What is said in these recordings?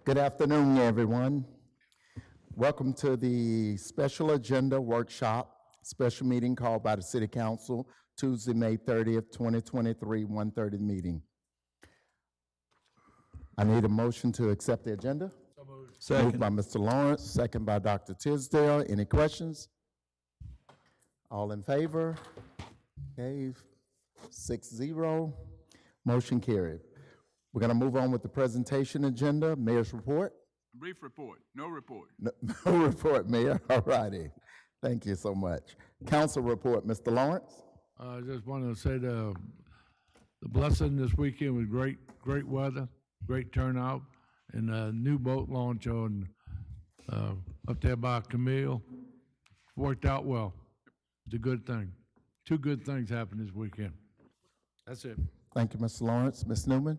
Good afternoon, everyone. Welcome to the special agenda workshop, special meeting called by the City Council, Tuesday, May 30th, 2023, 1:30 meeting. I need a motion to accept the agenda. Moved by Mr. Lawrence, second by Dr. Tisdale. Any questions? All in favor? Okay, 6-0. Motion carried. We're going to move on with the presentation agenda. Mayor's report. Brief report, no report. No, no report, Mayor. All righty. Thank you so much. Council report, Mr. Lawrence. I just wanted to say the blessing this weekend was great weather, great turnout, and a new boat launch on up there by Camille worked out well. It's a good thing. Two good things happened this weekend. That's it. Thank you, Mr. Lawrence. Ms. Newman?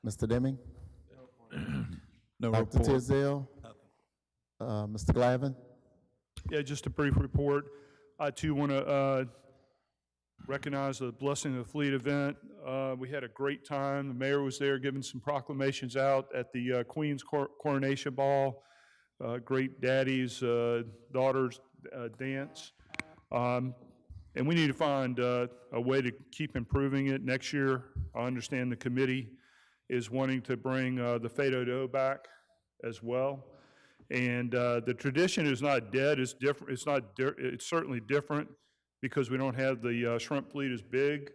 Mr. Deming? No Dr. report. Tisdale? Mr. Glavin? Yeah, just a brief report. I too want to recognize the Blessing of the Fleet event. We had a great time. The mayor was there giving some proclamations out at the Queen's Coronation Ball. Great daddies, daughters dance. And we need to find a way to keep improving it next year. I understand the committee is wanting to bring the Fado back as well. And the tradition is not dead. It's different. It's certainly different because we don't have the shrimp fleet as big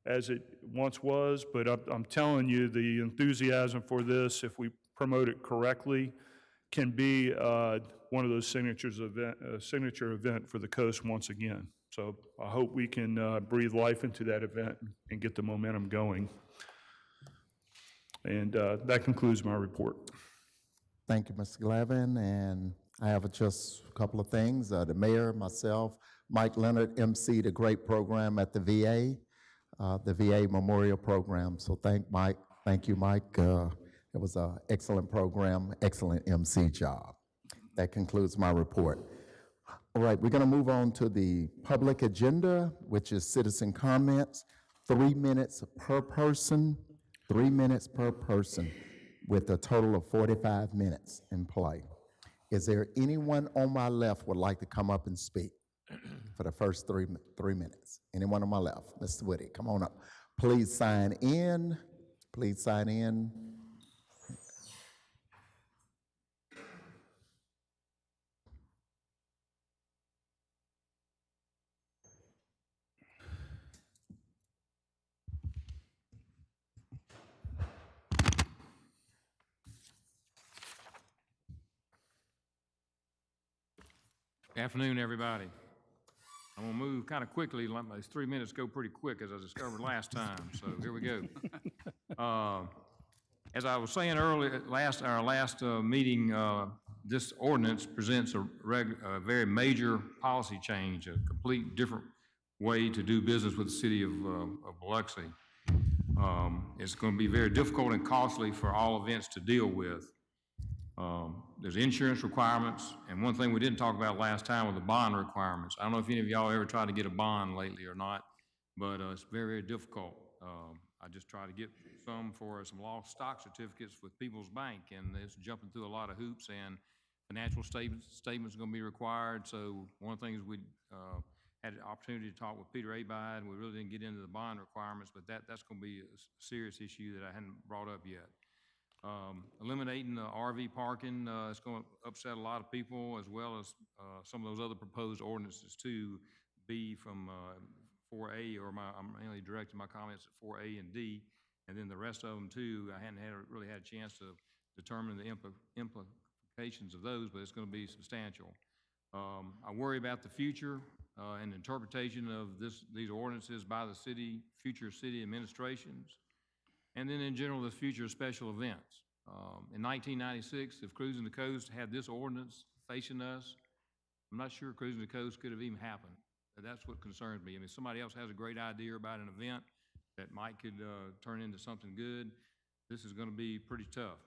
as it once was. But I'm telling you, the enthusiasm for this, if we promote it correctly, can be one of those signature event for the coast once again. So I hope we can breathe life into that event and get the momentum going. And that concludes my report. Thank you, Mr. Glavin. And I have just a couple of things. The mayor, myself, Mike Leonard emceed a great program at the VA Memorial Program. So thank you, Mike. It was an excellent program, excellent MC job. That concludes my report. All right, we're going to move on to the public agenda, which is citizen comments. 3 minutes per person, 3 minutes per person, with a total of 45 minutes in play. Is there anyone on my left would like to come up and speak for the first three minutes? Anyone on my left? Mr. Woody, come on up. Please sign in. Please sign in. Good afternoon, everybody. I'm going to move kind of quickly. Those 3 minutes go pretty quick, as I discovered last time. So here we go. As I was saying earlier, our last meeting, this ordinance presents a very major policy change, a complete different way to do business with the city of Biloxi. It's going to be very difficult and costly for all events to deal with. There's insurance requirements, and one thing we didn't talk about last time were the bond requirements. I don't know if any of y'all ever tried to get a bond lately or not, but it's very, very difficult. I just tried to get some for some lost stock certificates with People's Bank, and it's jumping through a lot of hoops, and financial statements are going to be required. So one of the things we had an opportunity to talk with Peter Abide, and we really didn't get into the bond requirements, but that's going to be a serious issue that I hadn't brought up yet. Eliminating the RV parking is going to upset a lot of people, as well as some of those other proposed ordinances too, B from 4A, or I'm mainly directing my comments at 4A and D, and then the rest of them too. I hadn't really had a chance to determine the implications of those, but it's going to be substantial. I worry about the future and interpretation of these ordinances by the future city administrations. And then in general, the future of special events. In 1996, if Cruising the Coast had this ordinance facing us, I'm not sure Cruising the Coast could have even happened. That's what concerns me. I mean, somebody else has a great idea about an event that could turn into something good. This is going to be pretty tough.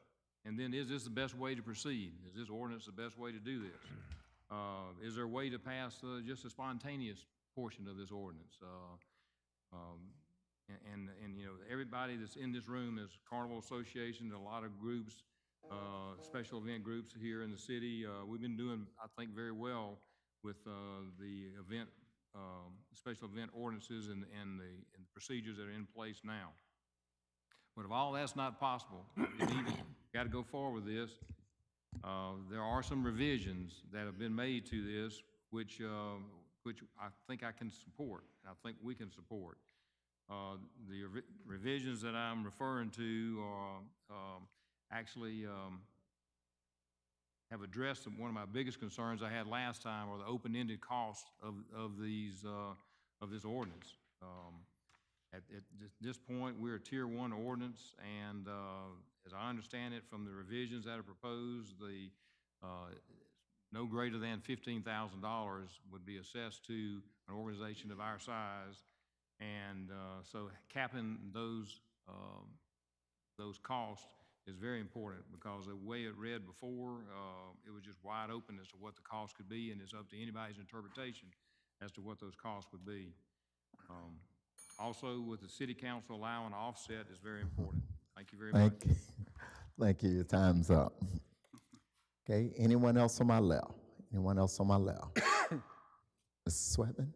And then, is this the best way to proceed? Is this ordinance the best way to do this? Is there a way to pass just a spontaneous portion of this ordinance? and, you know, everybody that's in this room is Carnival Association, a lot of groups, special event groups here in the city. We've been doing, I think, very well with the event, special event ordinances and the procedures that are in place now. But if all that's not possible, you got to go forward with this. There are some revisions that have been made to this, which I think I can support, and I think we can support. The revisions that I'm referring to are actually have addressed one of my biggest concerns I had last time, or the open-ended cost of these of this ordinance. At this point, we're a Tier 1 ordinance, and as I understand it from the revisions that are proposed, the no greater than $15,000 would be assessed to an organization of our size, and so capping those costs is very important, because the way it read before, it was just wide open as to what the cost could be, and it's up to anybody's interpretation as to what those costs would be. Also, with the city council allowing offset is very important. Thank you very much. Thank you. Thank you. Your time's up. Okay, anyone else on my left? Anyone else on my left? Mrs. Sweatman?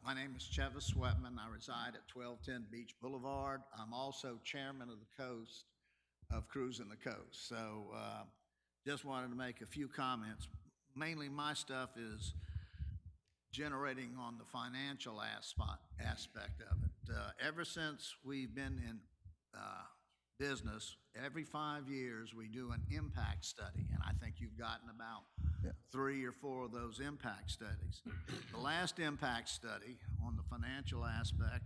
My name is Chevis Sweatman. I reside at 1210 Beach Boulevard. I'm also chairman of the Coast, of Cruising the Coast. So just wanted to make a few comments. Mainly my stuff is generating on the financial aspect of it. Ever since we've been in business, every 5 years we do an impact study, and I think you've gotten about 3 or 4 of those impact studies. The last impact study on the financial aspect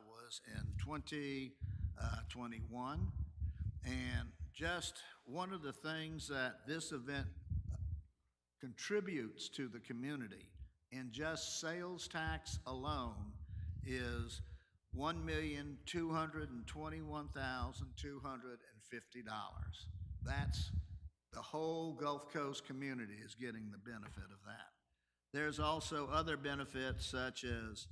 was in 2021, and just one of the things that this event contributes to the community in just sales tax alone is $1,221,250. That's the whole Gulf Coast community is getting the benefit of that. There's also other benefits such as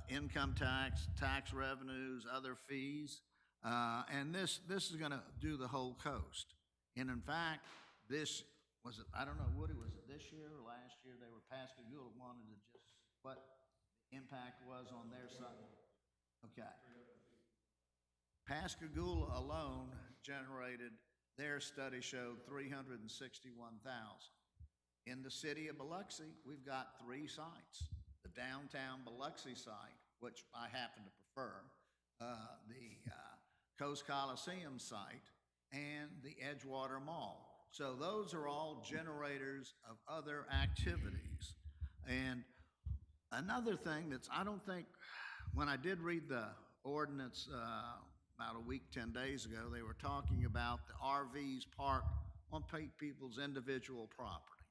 income tax, tax revenues, other fees, and this is going to do the whole coast. And in fact, this was it. I don't know, Woody, was it this year or last year? They were Pascagoula wanted to just what the impact was on their side. Okay. Pascagoula alone generated, their study showed 361,000. In the city of Biloxi, we've got 3 sites. The downtown Biloxi site, which I happen to prefer, the Coast Coliseum site, and the Edgewater Mall. So those are all generators of other activities. And another thing that's, I don't think, when I did read the ordinance about a week, 10 days ago, they were talking about the RVs parked on people's individual property.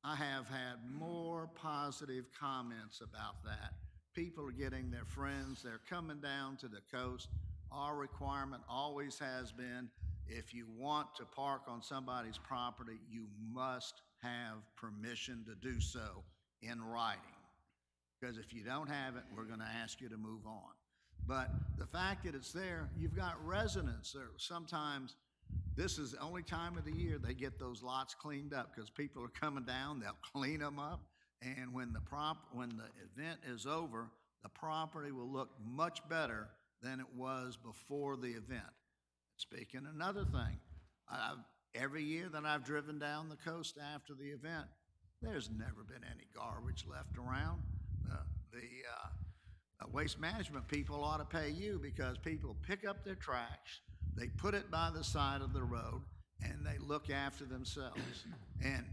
I have had more positive comments about that. People are getting their friends, they're coming down to the coast. Our requirement always has been, if you want to park on somebody's property, you must have permission to do so in writing. Because if you don't have it, we're going to ask you to move on. But the fact that it's there, you've got residents there. Sometimes this is the only time of the year they get those lots cleaned up because people are coming down, they'll clean them up. And when the event is over, the property will look much better than it was before the event. Speaking another thing, every year that I've driven down the coast after the event, there's never been any garbage left around. The waste management people ought to pay you because people pick up their trash, they put it by the side of the road, and they look after themselves. And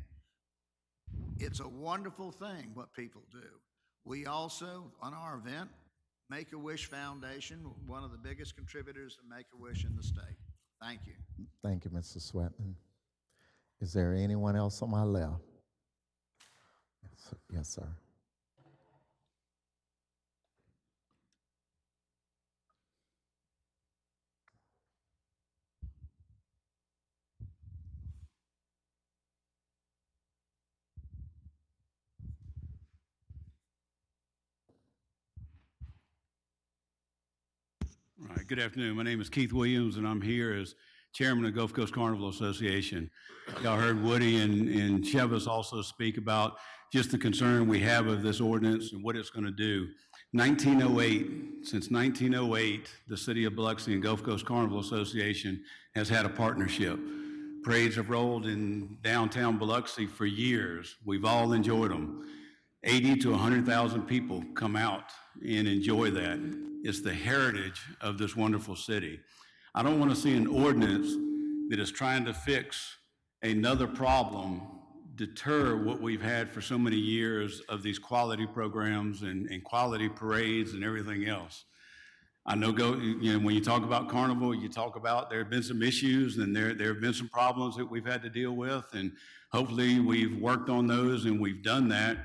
it's a wonderful thing what people do. We also, on our event, Make-A-Wish Foundation, one of the biggest contributors to Make-A-Wish in the state. Thank you. Thank you, Mr. Sweatman. Is there anyone else on my left? Yes, sir. All right, good afternoon. My name is Keith Williams, and I'm here as chairman of the Gulf Coast Carnival Association. Y'all heard Woody and Chevis also speak about just the concern we have of this ordinance and what it's going to do. 1908, since 1908, the City of Biloxi and Gulf Coast Carnival Association has had a partnership. Parades have rolled in downtown Biloxi for years. We've all enjoyed them. 80 to 100,000 people come out and enjoy that. It's the heritage of this wonderful city. I don't want to see an ordinance that is trying to fix another problem deter what we've had for so many years of these quality programs and quality parades and everything else. I know, when you talk about Carnival, you talk about there have been some issues and there have been some problems that we've had to deal with, and hopefully we've worked on those and we've done that.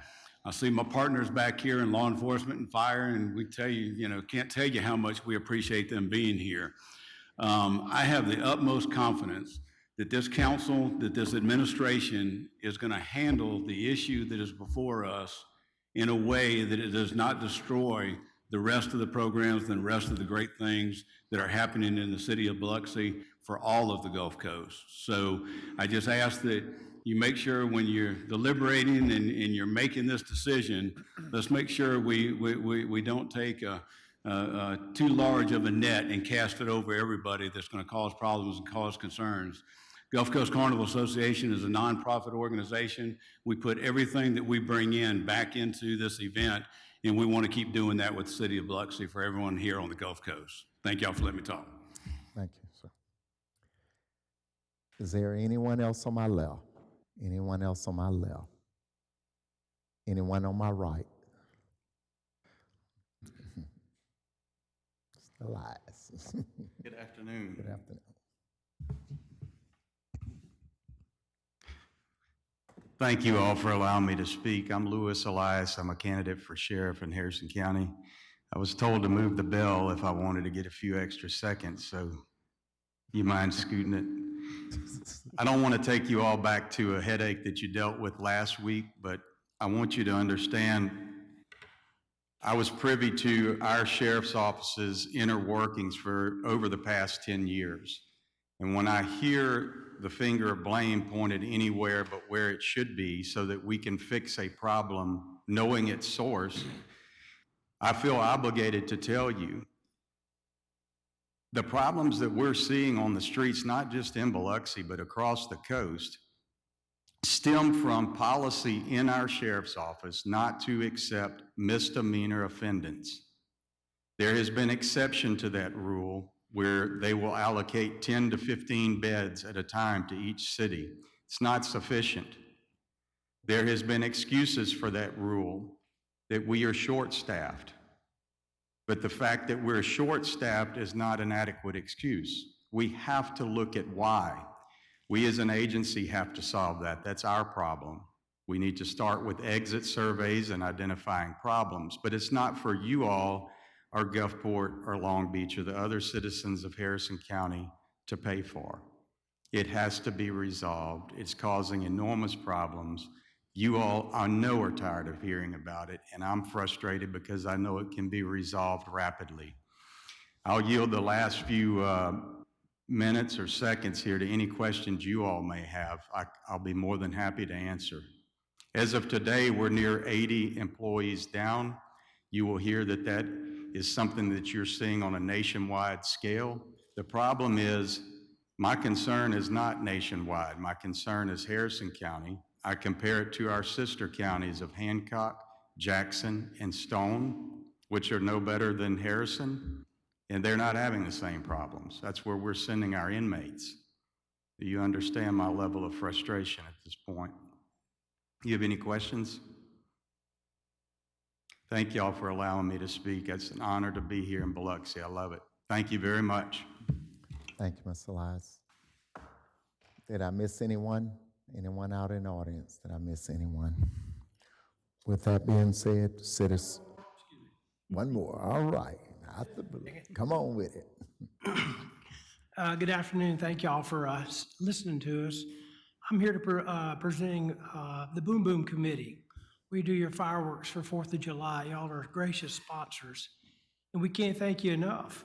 I see my partners back here in law enforcement and fire, and we tell you, can't tell you how much we appreciate them being here. I have the utmost confidence that this council, that this administration is going to handle the issue that is before us in a way that it does not destroy the rest of the programs and the rest of the great things that are happening in the city of Biloxi for all of the Gulf Coast. So I just ask that you make sure when you're deliberating and you're making this decision, let's make sure we don't take too large of a net and cast it over everybody that's going to cause problems and cause concerns. Gulf Coast Carnival Association is a nonprofit organization. We put everything that we bring in back into this event, and we want to keep doing that with the city of Biloxi for everyone here on the Gulf Coast. Thank y'all for letting me talk. Thank you, sir. Is there anyone else on my left? Anyone else on my left? Anyone on my right? It's the lies. Good afternoon. Good afternoon. Thank you all for allowing me to speak. I'm Louis Elias. I'm a candidate for sheriff in Harrison County. I was told to move the bell if I wanted to get a few extra seconds, so you mind scooting it? I don't want to take you all back to a headache that you dealt with last week, but I want you to understand I was privy to our sheriff's office's inner workings for over the past 10 years. And when I hear the finger of blame pointed anywhere but where it should be so that we can fix a problem knowing its source, I feel obligated to tell you the problems that we're seeing on the streets, not just in Biloxi, but across the coast, stem from policy in our sheriff's office not to accept misdemeanor offendants. There has been exception to that rule where they will allocate 10 to 15 beds at a time to each city. It's not sufficient. There has been excuses for that rule that we are short-staffed. But the fact that we're short-staffed is not an adequate excuse. We have to look at why. We as an agency have to solve that. That's our problem. We need to start with exit surveys and identifying problems. But it's not for you all or Gulfport or Long Beach or the other citizens of Harrison County to pay for. It has to be resolved. It's causing enormous problems. You all, I know, are tired of hearing about it, and I'm frustrated because I know it can be resolved rapidly. I'll yield the last few minutes or seconds here to any questions you all may have. I'll be more than happy to answer. As of today, we're near 80 employees down. You will hear that that is something that you're seeing on a nationwide scale. The problem is, my concern is not nationwide. My concern is Harrison County. I compare it to our sister counties of Hancock, Jackson, and Stone, which are no better than Harrison, and they're not having the same problems. That's where we're sending our inmates. Do you understand my level of frustration at this point? You have any questions? Thank y'all for allowing me to speak. It's an honor to be here in Biloxi. I love it. Thank you very much. Thank you, Mr. Elias. Did I miss anyone? Anyone out in the audience? Did I miss anyone? With that being said, citizens, one more, all right. Come on with it. Good afternoon. Thank y'all for listening to us. I'm here to presenting the Boom Boom Committee. We do your fireworks for 4th of July. Y'all are gracious sponsors, and we can't thank you enough.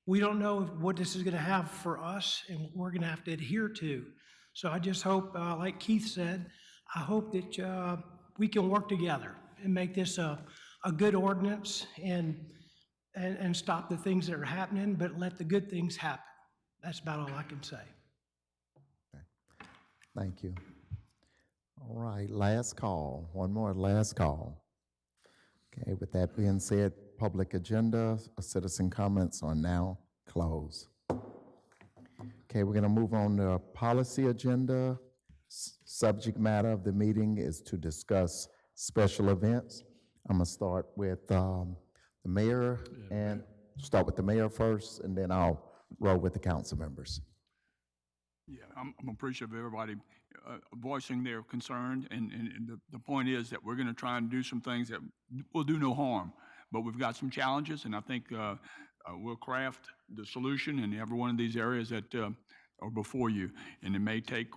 We don't know what this is going to have for us and what we're going to have to adhere to. So I just hope, like Keith said, I hope that we can work together and make this a good ordinance and stop the things that are happening, but let the good things happen. That's about all I can say. Thank you. All right, last call, one more last call. Okay, with that being said, public agenda, citizen comments are now closed. Okay, we're gonna move on to policy agenda. Subject matter of the meeting is to discuss special events. I'm gonna start with the mayor and start with the mayor first, and then I'll roll with the council members. Yeah, I'm appreciative of everybody voicing their concern, and the point is that we're gonna try and do some things that will do no harm, but we've got some challenges, and I think we'll craft the solution in every one of these areas that are before you, and it may take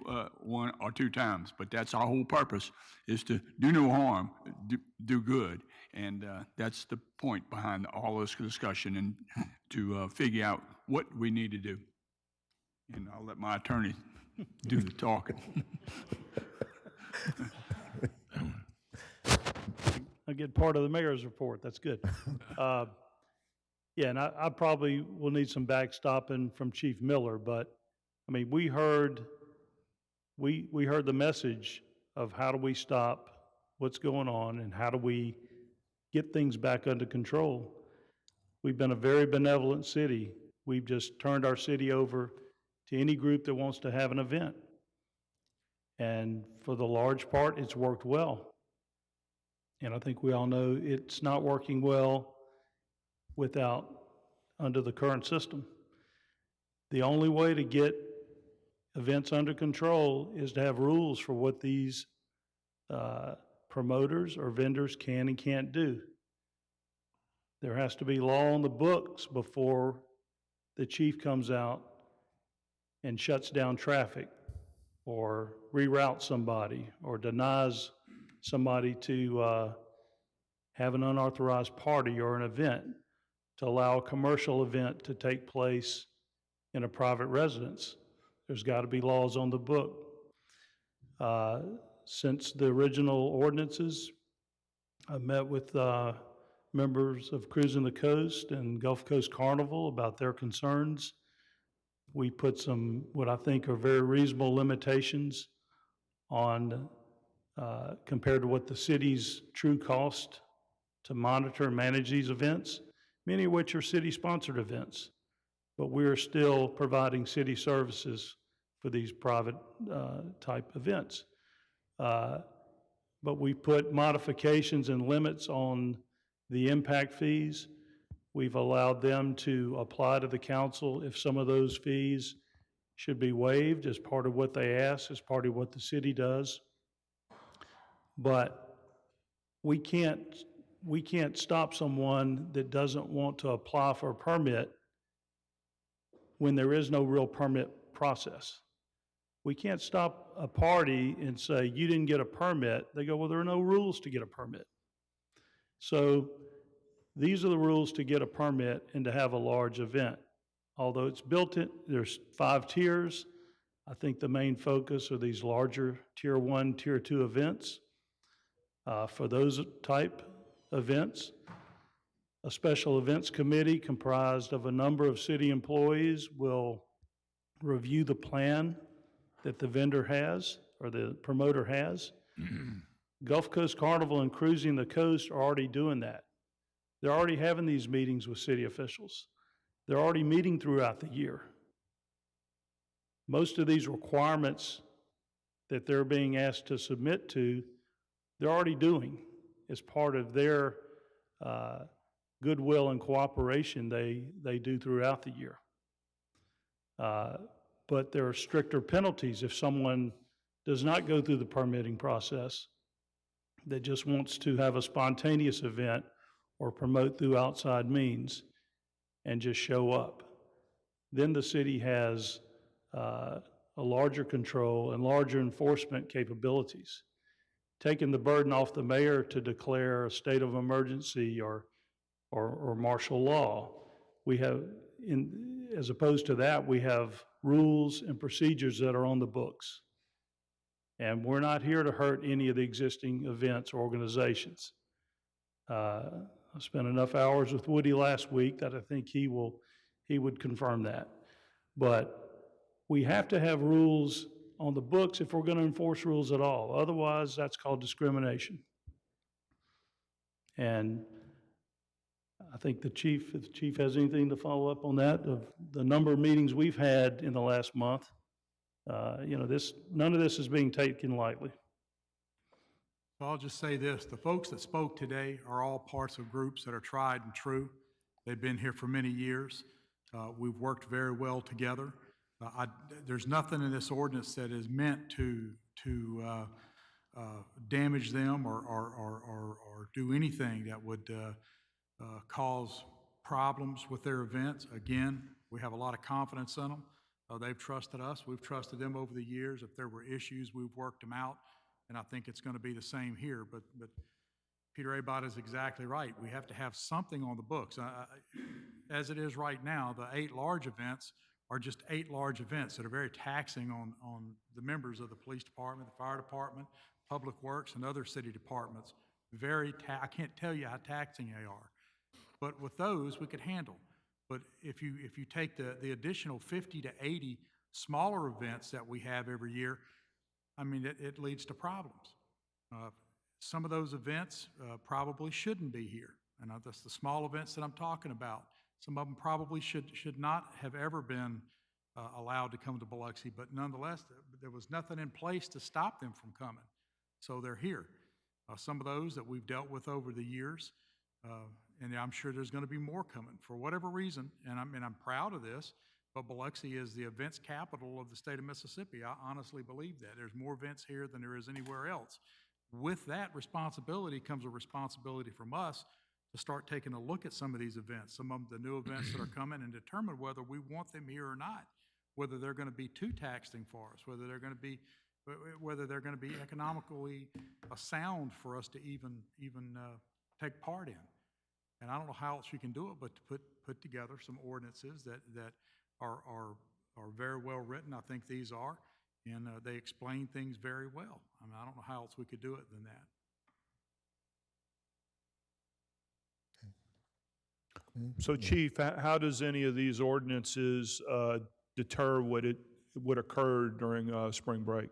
1 or 2 times, but that's our whole purpose, is to do no harm, do good, and that's the point behind all this discussion, and to figure out what we need to do. And I'll let my attorney do the talking. I get part of the mayor's report, that's good. Yeah, and I probably will need some backstopping from Chief Miller, but, I mean, we heard the message of how do we stop what's going on and how do we get things back under control. We've been a very benevolent city. We've just turned our city over to any group that wants to have an event. And for the large part, it's worked well. And I think we all know it's not working well under the current system. The only way to get events under control is to have rules for what these promoters or vendors can and can't do. There has to be law on the books before the chief comes out and shuts down traffic or reroutes somebody or denies somebody to have an unauthorized party or an event, to allow a commercial event to take place in a private residence. There's got to be laws on the book. Since the original ordinances, I've met with members of Cruising the Coast and Gulf Coast Carnival about their concerns. We put some, what I think are very reasonable limitations on, compared to what the city's true cost to monitor and manage these events, many of which are city-sponsored events. But we're still providing city services for these private type events. But we put modifications and limits on the impact fees. We've allowed them to apply to the council if some of those fees should be waived as part of what they ask, as part of what the city does. But we can't stop someone that doesn't want to apply for a permit when there is no real permit process. We can't stop a party and say, you didn't get a permit. They go, well, there are no rules to get a permit. So these are the rules to get a permit and to have a large event. Although it's built in, there's 5 tiers. I think the main focus are these larger tier 1, tier 2 events. For those type events, a special events committee comprised of a number of city employees will review the plan that the vendor has or the promoter has. Gulf Coast Carnival and Cruising the Coast are already doing that. They're already having these meetings with city officials. They're already meeting throughout the year. Most of these requirements that they're being asked to submit to, they're already doing. as part of their goodwill and cooperation they do throughout the year. But there are stricter penalties if someone does not go through the permitting process, that just wants to have a spontaneous event or promote through outside means and just show up. Then the city has a larger control and larger enforcement capabilities. Taking the burden off the mayor to declare a state of emergency or martial law, we have, as opposed to that, we have rules and procedures that are on the books. And we're not here to hurt any of the existing events or organizations. I spent enough hours with Woody last week that I think he would confirm that. But we have to have rules on the books if we're going to enforce rules at all. Otherwise, that's called discrimination. And I think if the chief has anything to follow up on that, of the number of meetings we've had in the last month, none of this is being taken lightly. So I'll just say this, the folks that spoke today are all parts of groups that are tried and true. They've been here for many years. We've worked very well together. There's nothing in this ordinance that is meant to damage them or do anything that would cause problems with their events. Again, we have a lot of confidence in them. They've trusted us. We've trusted them over the years. If there were issues, we've worked them out, and I think it's going to be the same here. But Peter Abott is exactly right. We have to have something on the books. As it is right now, the 8 large events are just 8 large events that are very taxing on the members of the police department, the fire department, public works, and other city departments. I can't tell you how taxing they are. But with those, we could handle. But if you take the additional 50 to 80 smaller events that we have every year, I mean, it leads to problems. Some of those events probably shouldn't be here. And that's the small events that I'm talking about. Some of them probably should not have ever been allowed to come to Biloxi, but nonetheless, there was nothing in place to stop them from coming. So they're here. Some of those that we've dealt with over the years, and I'm sure there's going to be more coming for whatever reason, and I'm proud of this, but Biloxi is the events capital of the state of Mississippi. I honestly believe that. There's more events here than there is anywhere else. With that responsibility comes a responsibility from us to start taking a look at some of these events, some of the new events that are coming, and determine whether we want them here or not, whether they're going to be too taxing for us, whether they're going to be economically sound for us to even take part in. And I don't know how else you can do it, but to put together some ordinances that are very well written. I think these are, and they explain things very well. I mean, I don't know how else we could do it than that. So Chief, how does any of these ordinances deter what occurred during spring break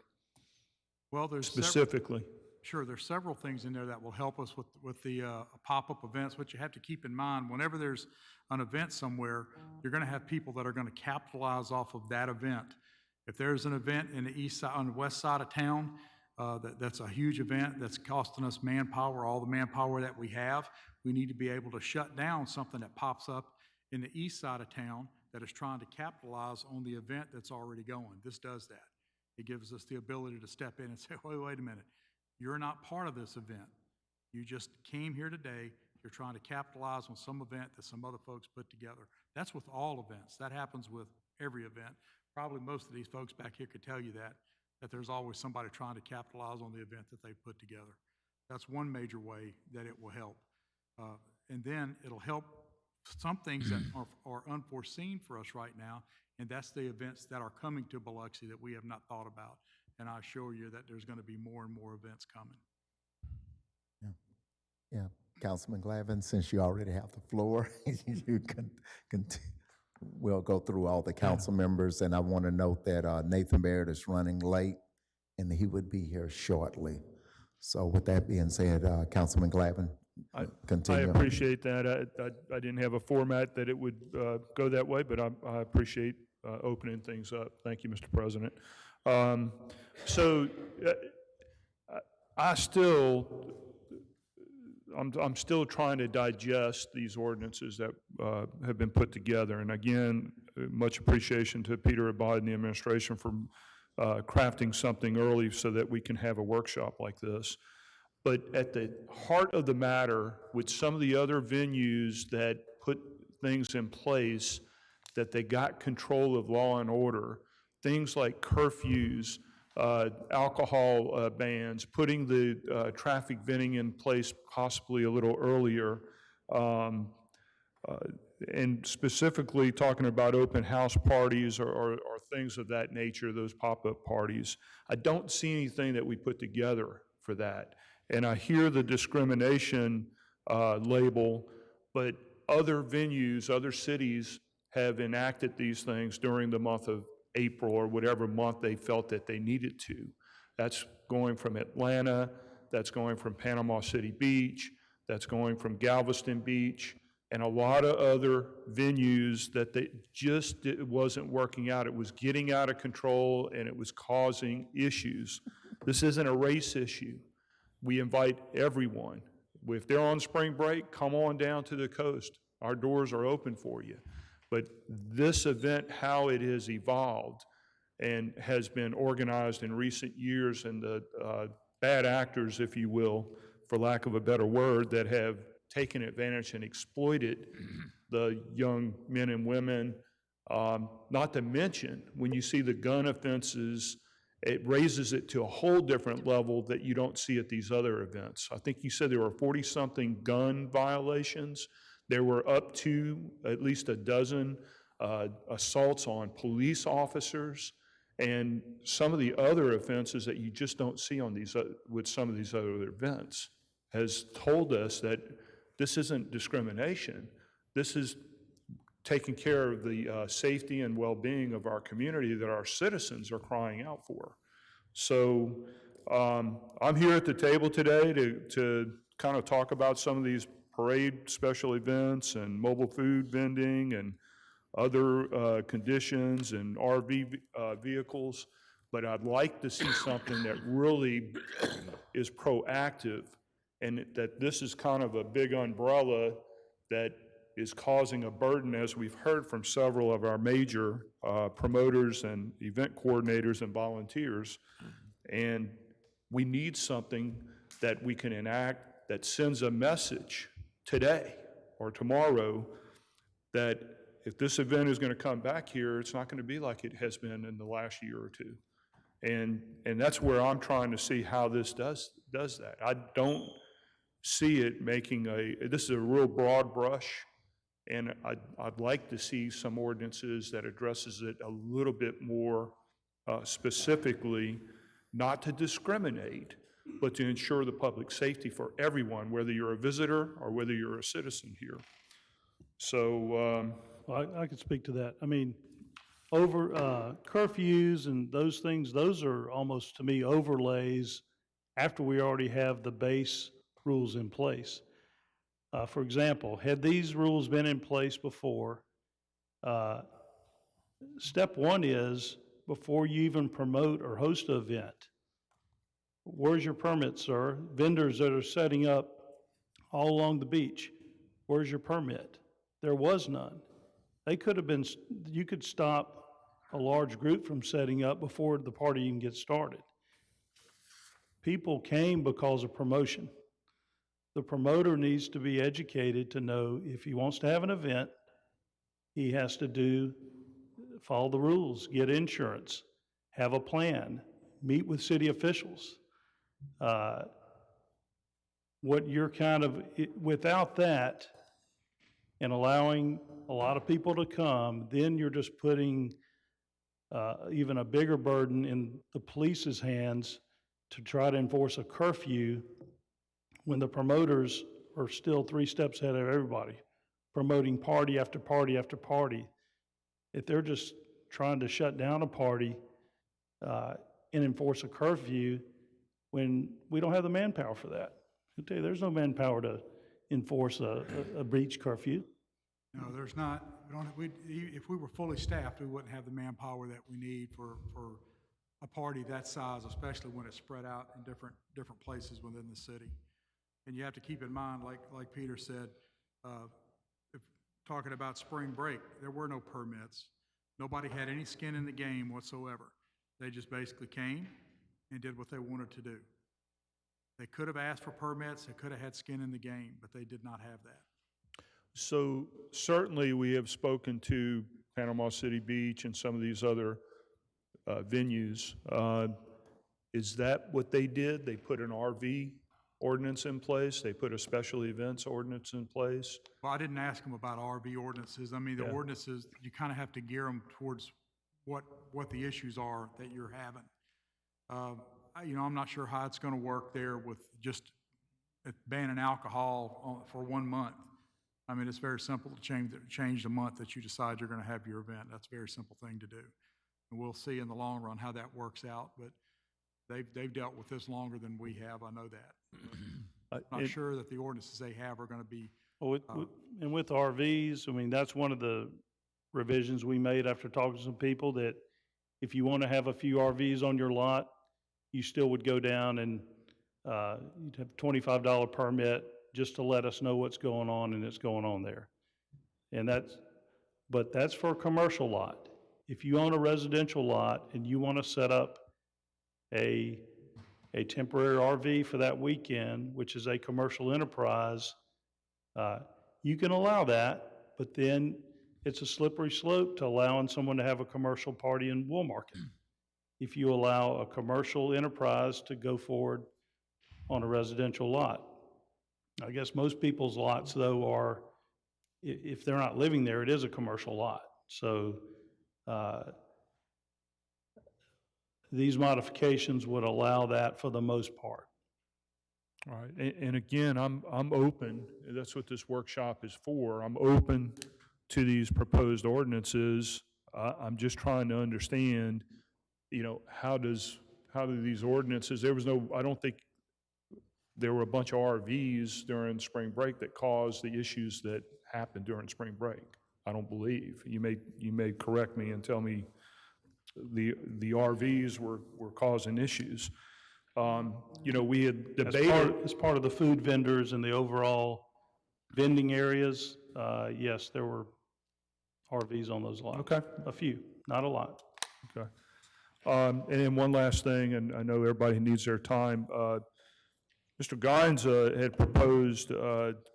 Well, there's specifically? Sure, there's several things in there that will help us with the pop-up events. What you have to keep in mind, whenever there's an event somewhere, you're going to have people that are going to capitalize off of that event. If there's an event in the east side, on the west side of town, that's a huge event that's costing us manpower, all the manpower that we have, we need to be able to shut down something that pops up in the east side of town that is trying to capitalize on the event that's already going. This does that. It gives us the ability to step in and say, wait a minute. You're not part of this event. You just came here today. You're trying to capitalize on some event that some other folks put together. That's with all events. That happens with every event. Probably most of these folks back here could tell you that there's always somebody trying to capitalize on the event that they've put together. That's one major way that it will help. And then it'll help some things that are unforeseen for us right now, and that's the events that are coming to Biloxi that we have not thought about. And I assure you that there's going to be more and more events coming. Yeah, Councilman Glavin, since you already have the floor, you can continue. We'll go through all the council members, and I want to note that Nathan Barrett is running late, and he would be here shortly. So with that being said, Councilman Glavin, continue. I appreciate that. I didn't have a format that it would go that way, but I appreciate opening things up. Thank you, Mr. President. So I still I'm still trying to digest these ordinances that have been put together. And again, much appreciation to Peter Abad and the administration for crafting something early so that we can have a workshop like this. But at the heart of the matter, with some of the other venues that put things in place, that they got control of law and order, things like curfews, alcohol bans, putting the traffic venting in place possibly a little earlier, and specifically talking about open house parties or things of that nature, those pop-up parties. I don't see anything that we put together for that. And I hear the discrimination label, but other venues, other cities have enacted these things during the month of April or whatever month they felt that they needed to. That's going from Atlanta, that's going from Panama City Beach, that's going from Galveston Beach, and a lot of other venues that it wasn't working out. It was getting out of control and it was causing issues. This isn't a race issue. We invite everyone. If they're on spring break, come on down to the coast. Our doors are open for you. But this event, how it has evolved and has been organized in recent years, and the bad actors, if you will, for lack of a better word, that have taken advantage and exploited the young men and women, not to mention, when you see the gun offenses, it raises it to a whole different level that you don't see at these other events. I think you said there were 40-something gun violations. There were up to at least a dozen assaults on police officers, and some of the other offenses that you just don't see on these with some of these other events has told us that this isn't discrimination. This is taking care of the safety and well-being of our community that our citizens are crying out for. So I'm here at the table today to kind of talk about some of these parade special events and mobile food vending and other conditions and RV vehicles, but I'd like to see something that really is proactive, and that this is kind of a big umbrella that is causing a burden, as we've heard from several of our major promoters and event coordinators and volunteers. And we need something that we can enact that sends a message today or tomorrow that if this event is going to come back here, it's not going to be like it has been in the last year or two. And that's where I'm trying to see how this does that. I don't see it making this is a real broad brush, and I'd like to see some ordinances that addresses it a little bit more specifically, not to discriminate, but to ensure the public safety for everyone, whether you're a visitor or whether you're a citizen here. So, Well, I could speak to that. I mean, over curfews and those things, those are almost, to me, overlays after we already have the base rules in place. For example, had these rules been in place before, step one is, before you even promote or host an event, where's your permit, sir? Vendors that are setting up all along the beach, where's your permit? There was none. They could have been, you could stop a large group from setting up before the party even gets started. People came because of promotion. The promoter needs to be educated to know if he wants to have an event, he has to follow the rules, get insurance, have a plan, meet with city officials. What you're without that and allowing a lot of people to come, then you're just putting even a bigger burden in the police's hands to try to enforce a curfew when the promoters are still 3 steps ahead of everybody, promoting party after party after party. If they're just trying to shut down a party and enforce a curfew when we don't have the manpower for that. I'll tell you, there's no manpower to enforce a beach curfew. No, there's not. If we were fully staffed, we wouldn't have the manpower that we need for a party that size, especially when it's spread out in different places within the city. And you have to keep in mind, like Peter said, if talking about spring break, there were no permits. Nobody had any skin in the game whatsoever. They just basically came and did what they wanted to do. They could have asked for permits, they could have had skin in the game, but they did not have that. So certainly, we have spoken to Panama City Beach and some of these other venues. Is that what they did? They put an RV ordinance in place? They put a special events ordinance in place? Well, I didn't ask them about RV ordinances. I mean, the Yeah. ordinances, you kind of have to gear them towards what the issues are that you're having. I'm not sure how it's going to work there with just banning alcohol for 1 month. I mean, it's very simple to change the month that you decide you're going to have your event. That's a very simple thing to do. And we'll see in the long run how that works out, but they've dealt with this longer than we have, I know that. I'm not sure that the ordinances they have are going to be, Well, and with RVs, I mean, that's one of the revisions we made after talking to some people, that if you want to have a few RVs on your lot, you still would go down and you'd have a $25 permit just to let us know what's going on and it's going on there. And but that's for a commercial lot. If you own a residential lot and you want to set up a temporary RV for that weekend, which is a commercial enterprise, you can allow that, but then it's a slippery slope to allowing someone to have a commercial party in Woolmarket. If you allow a commercial enterprise to go forward on a residential lot. I guess most people's lots, though, are, if they're not living there, it is a commercial lot. So these modifications would allow that for the most part. All right, and again, I'm open, that's what this workshop is for. I'm open to these proposed ordinances. I'm just trying to understand, how do these ordinances, I don't think there were a bunch of RVs during spring break that caused the issues that happened during spring break. I don't believe. You may correct me and tell me the RVs were causing issues. We had debated. As part of the food vendors and the overall vending areas, yes, there were RVs on those lots. Okay. A few, not a lot. Okay. And then one last thing, and I know everybody needs their time. Mr. Gines had proposed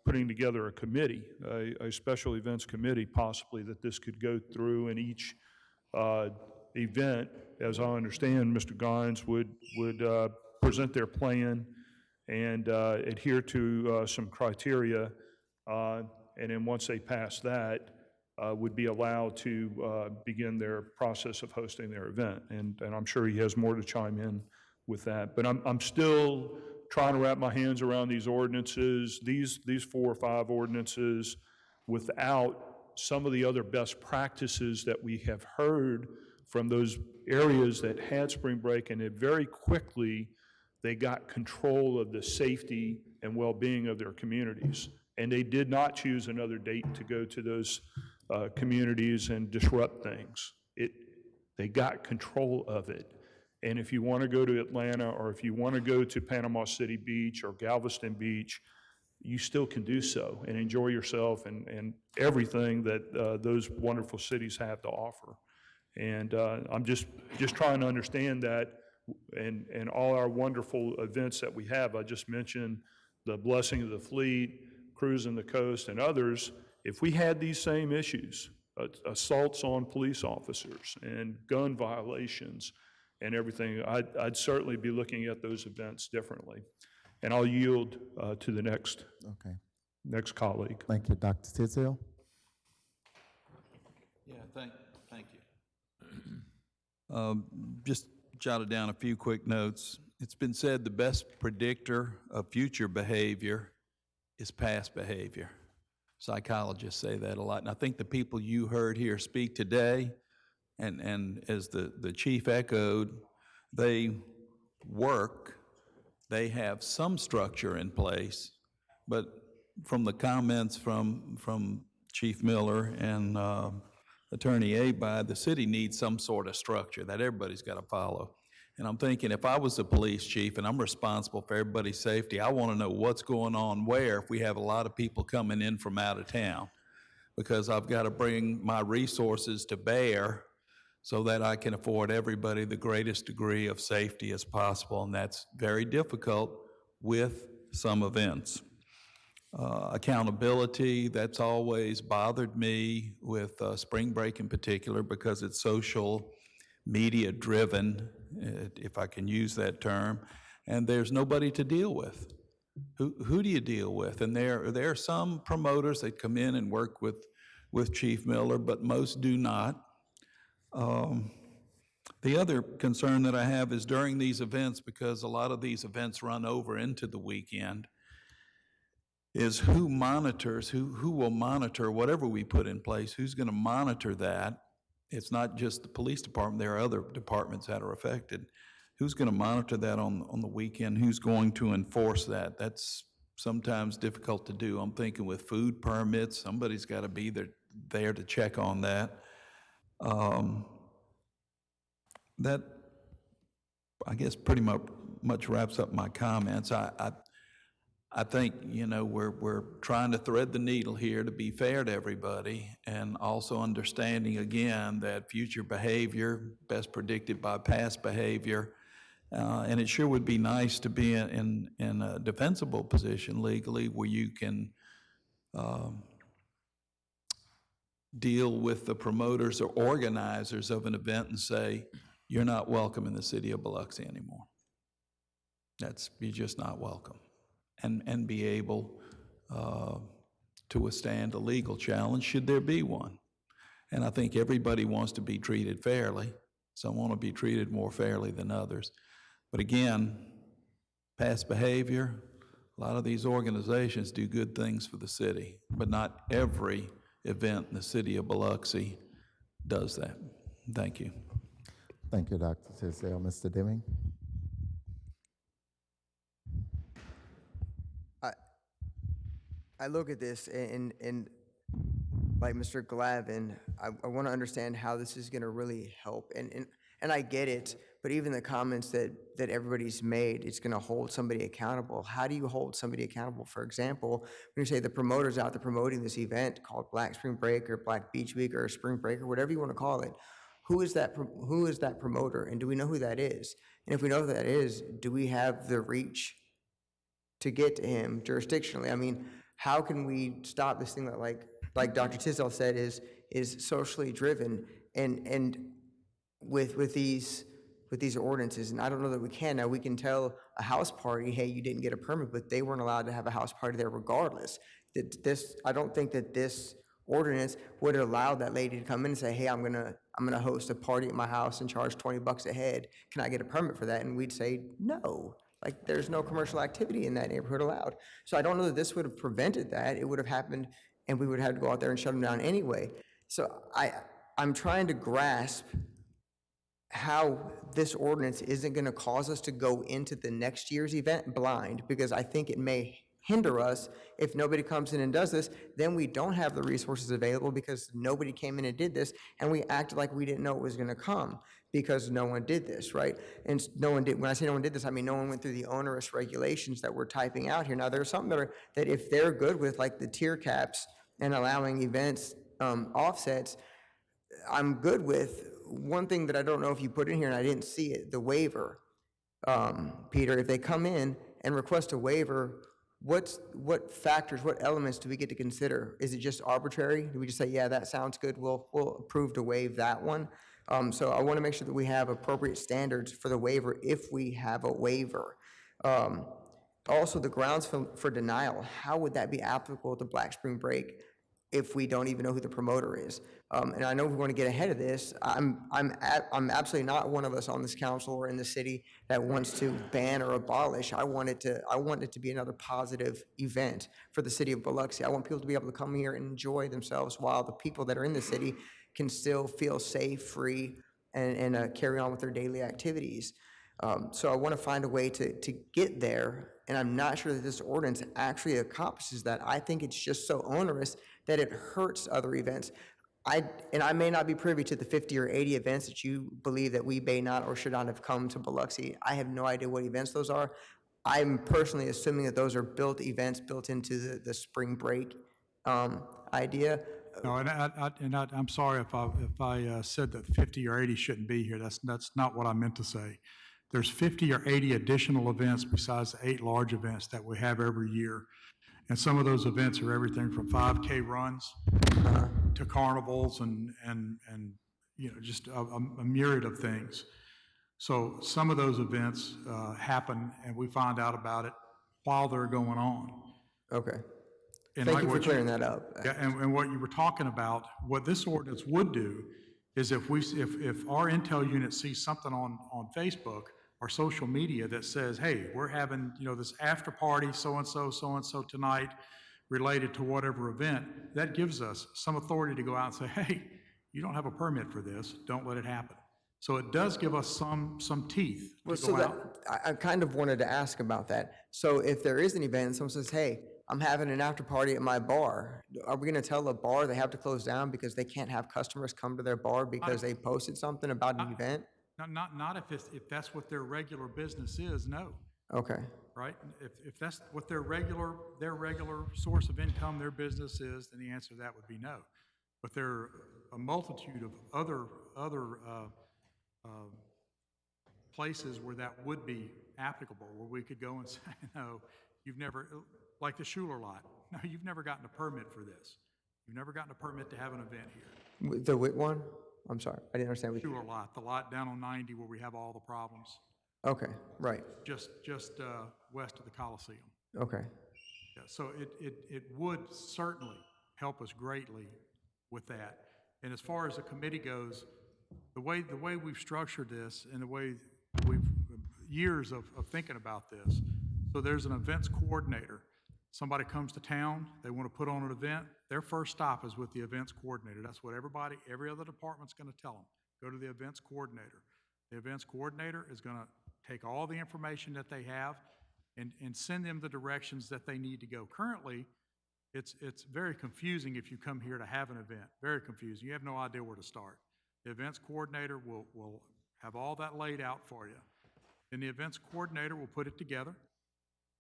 putting together a committee, a special events committee, possibly, that this could go through, and each event, as I understand, Mr. Gines would present their plan and adhere to some criteria, and then once they pass that, would be allowed to begin their process of hosting their event. And I'm sure he has more to chime in with that. But I'm still trying to wrap my hands around these ordinances, these 4 or 5 ordinances, without some of the other best practices that we have heard from those areas that had spring break, and it very quickly they got control of the safety and well-being of their communities. And they did not choose another date to go to those communities and disrupt things. They got control of it. And if you want to go to Atlanta, or if you want to go to Panama City Beach or Galveston Beach, you still can do so and enjoy yourself and everything that those wonderful cities have to offer. And I'm just trying to understand that, and all our wonderful events that we have. I just mentioned the Blessing of the Fleet, Cruising the Coast, and others. If we had these same issues, assaults on police officers and gun violations and everything, I'd certainly be looking at those events differently. And I'll yield to the next colleague. Thank you, Dr. Tisdale. Yeah, thank you. Just jotted down a few quick notes. It's been said the best predictor of future behavior is past behavior. Psychologists say that a lot. And I think the people you heard here speak today, and as the chief echoed, they have some structure in place, but from the comments from Chief Miller and Attorney Abide, the city needs some sort of structure that everybody's got to follow. And I'm thinking, if I was the police chief and I'm responsible for everybody's safety, I want to know what's going on where if we have a lot of people coming in from out of town. Because I've got to bring my resources to bear so that I can afford everybody the greatest degree of safety as possible, and that's very difficult with some events. Accountability, that's always bothered me with spring break in particular because it's social media driven, if I can use that term, and there's nobody to deal with. Who do you deal with? And there are some promoters that come in and work with Chief Miller, but most do not. The other concern that I have is during these events, because a lot of these events run over into the weekend, is who monitors, who will monitor whatever we put in place, who's going to monitor that? It's not just the police department, there are other departments that are affected. Who's going to monitor that on the weekend? Who's going to enforce that? That's sometimes difficult to do. I'm thinking with food permits, somebody's got to be there to check on that. That, I guess, pretty much wraps up my comments. I think, we're trying to thread the needle here to be fair to everybody, and also understanding, again, that future behavior best predicted by past behavior. And it sure would be nice to be in a defensible position legally where you can deal with the promoters or organizers of an event and say, you're not welcome in the city of Biloxi anymore. You're just not welcome. And be able to withstand a legal challenge should there be one. And I think everybody wants to be treated fairly. Some want to be treated more fairly than others. But again, past behavior, a lot of these organizations do good things for the city, but not every event in the city of Biloxi does that. Thank you. Thank you, Dr. Tisdale. Mr. Deming? I look at this and like Mr. Glavin, I want to understand how this is going to really help. And I get it, but even the comments that everybody's made, it's going to hold somebody accountable. How do you hold somebody accountable? For example, when you say the promoter's out there promoting this event called Black Spring Break or Black Beach Week or Spring Break or whatever you want to call it, who is that promoter, and do we know who that is? And if we know who that is, do we have the reach to get to him jurisdictionally? I mean, how can we stop this thing that, like Dr. Tisdale said, is socially driven and with these ordinances? And I don't know that we can. Now, we can tell a house party, hey, you didn't get a permit, but they weren't allowed to have a house party there regardless. I don't think that this ordinance would allow that lady to come in and say, hey, I'm gonna host a party at my house and charge $20 a head. Can I get a permit for that? And we'd say no. Like, there's no commercial activity in that neighborhood allowed. So I don't know that this would have prevented that. It would have happened, and we would have to go out there and shut them down anyway. So I'm trying to grasp how this ordinance isn't going to cause us to go into the next year's event blind, because I think it may hinder us if nobody comes in and does this. Then we don't have the resources available because nobody came in and did this, and we acted like we didn't know it was going to come because no one did this, right? And no one did. When I say no one did this, I mean no one went through the onerous regulations that we're typing out here. Now, there's some that if they're good with, like the tier caps and allowing events offsets, I'm good with. One thing that I don't know if you put in here, and I didn't see it, the waiver. Peter, if they come in and request a waiver, what factors, what elements do we get to consider? Is it just arbitrary? Do we just say, yeah, that sounds good, we'll approve to waive that one? So I want to make sure that we have appropriate standards for the waiver if we have a waiver. Also, the grounds for denial, how would that be applicable to Black Spring Break if we don't even know who the promoter is? And I know we want to get ahead of this. I'm absolutely not one of us on this council or in the city that wants to ban or abolish. I want it to be another positive event for the city of Biloxi. I want people to be able to come here and enjoy themselves while the people that are in the city can still feel safe, free, and carry on with their daily activities. So I want to find a way to get there, and I'm not sure that this ordinance actually accomplishes that. I think it's just so onerous that it hurts other events. and I may not be privy to the 50 or 80 events that you believe that we may not or should not have come to Biloxi. I have no idea what events those are. I'm personally assuming that those are events built into the spring break idea. No, I'm sorry if I said that 50 or 80 shouldn't be here. That's not what I meant to say. There's 50 or 80 additional events besides the 8 large events that we have every year. And some of those events are everything from 5K runs to carnivals and just a myriad of things. So some of those events happen and we find out about it while they're going on. Okay. And Thank like you for what clearing that up. Yeah, and what you were talking about, what this ordinance would do is if our intel unit sees something on Facebook or social media that says, hey, we're having, this after party, so-and-so tonight related to whatever event, that gives us some authority to go out and say, hey, you don't have a permit for this, don't let it happen. So it does give us some teeth to go out. I kind of wanted to ask about that. So if there is an event and someone says, hey, I'm having an after party at my bar, are we going to tell the bar they have to close down because they can't have customers come to their bar because they posted something about an event? Not if that's what their regular business is, no. Okay. Right? If that's what their regular source of income, their business is, then the answer to that would be no. But there are a multitude of other places where that would be applicable, where we could go and say, no, you've never, like the Schuler lot, no, you've never gotten a permit for this. You've never gotten a permit to have an event here. The Witt one? I'm sorry, I didn't understand. Schuler lot, the lot down on 90 where we have all the problems, Okay, right, just west of the Coliseum. okay. Yeah, so it would certainly help us greatly with that. And as far as the committee goes, the way we've structured this and the way we've years of thinking about this, so there's an events coordinator. Somebody comes to town, they want to put on an event, their first stop is with the events coordinator. That's what every other department's going to tell them. Go to the events coordinator. The events coordinator is going to take all the information that they have and send them the directions that they need to go. Currently, it's very confusing if you come here to have an event, very confusing. You have no idea where to start. The events coordinator will have all that laid out for you. Then the events coordinator will put it together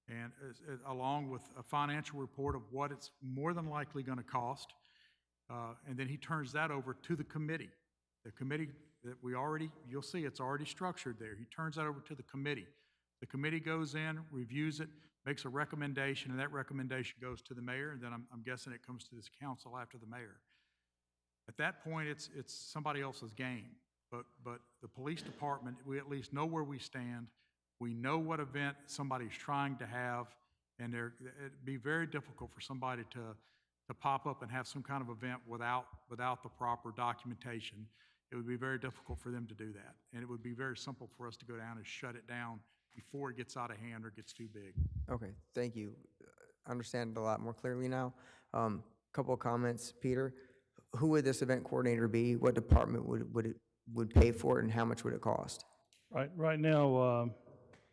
and along with a financial report of what it's more than likely going to cost. And then he turns that over to the committee. The committee that you'll see it's already structured there. He turns that over to the committee. The committee goes in, reviews it, makes a recommendation, and that recommendation goes to the mayor, and then I'm guessing it comes to this council after the mayor. At that point, it's somebody else's game. But the police department, we at least know where we stand. We know what event somebody's trying to have, and it'd be very difficult for somebody to pop up and have some kind of event without the proper documentation. It would be very difficult for them to do that, and it would be very simple for us to go down and shut it down before it gets out of hand or gets too big. Okay, thank you. I understand it a lot more clearly now. Couple of comments, Peter. Who would this event coordinator be? What department would pay for it, and how much would it cost? Right now,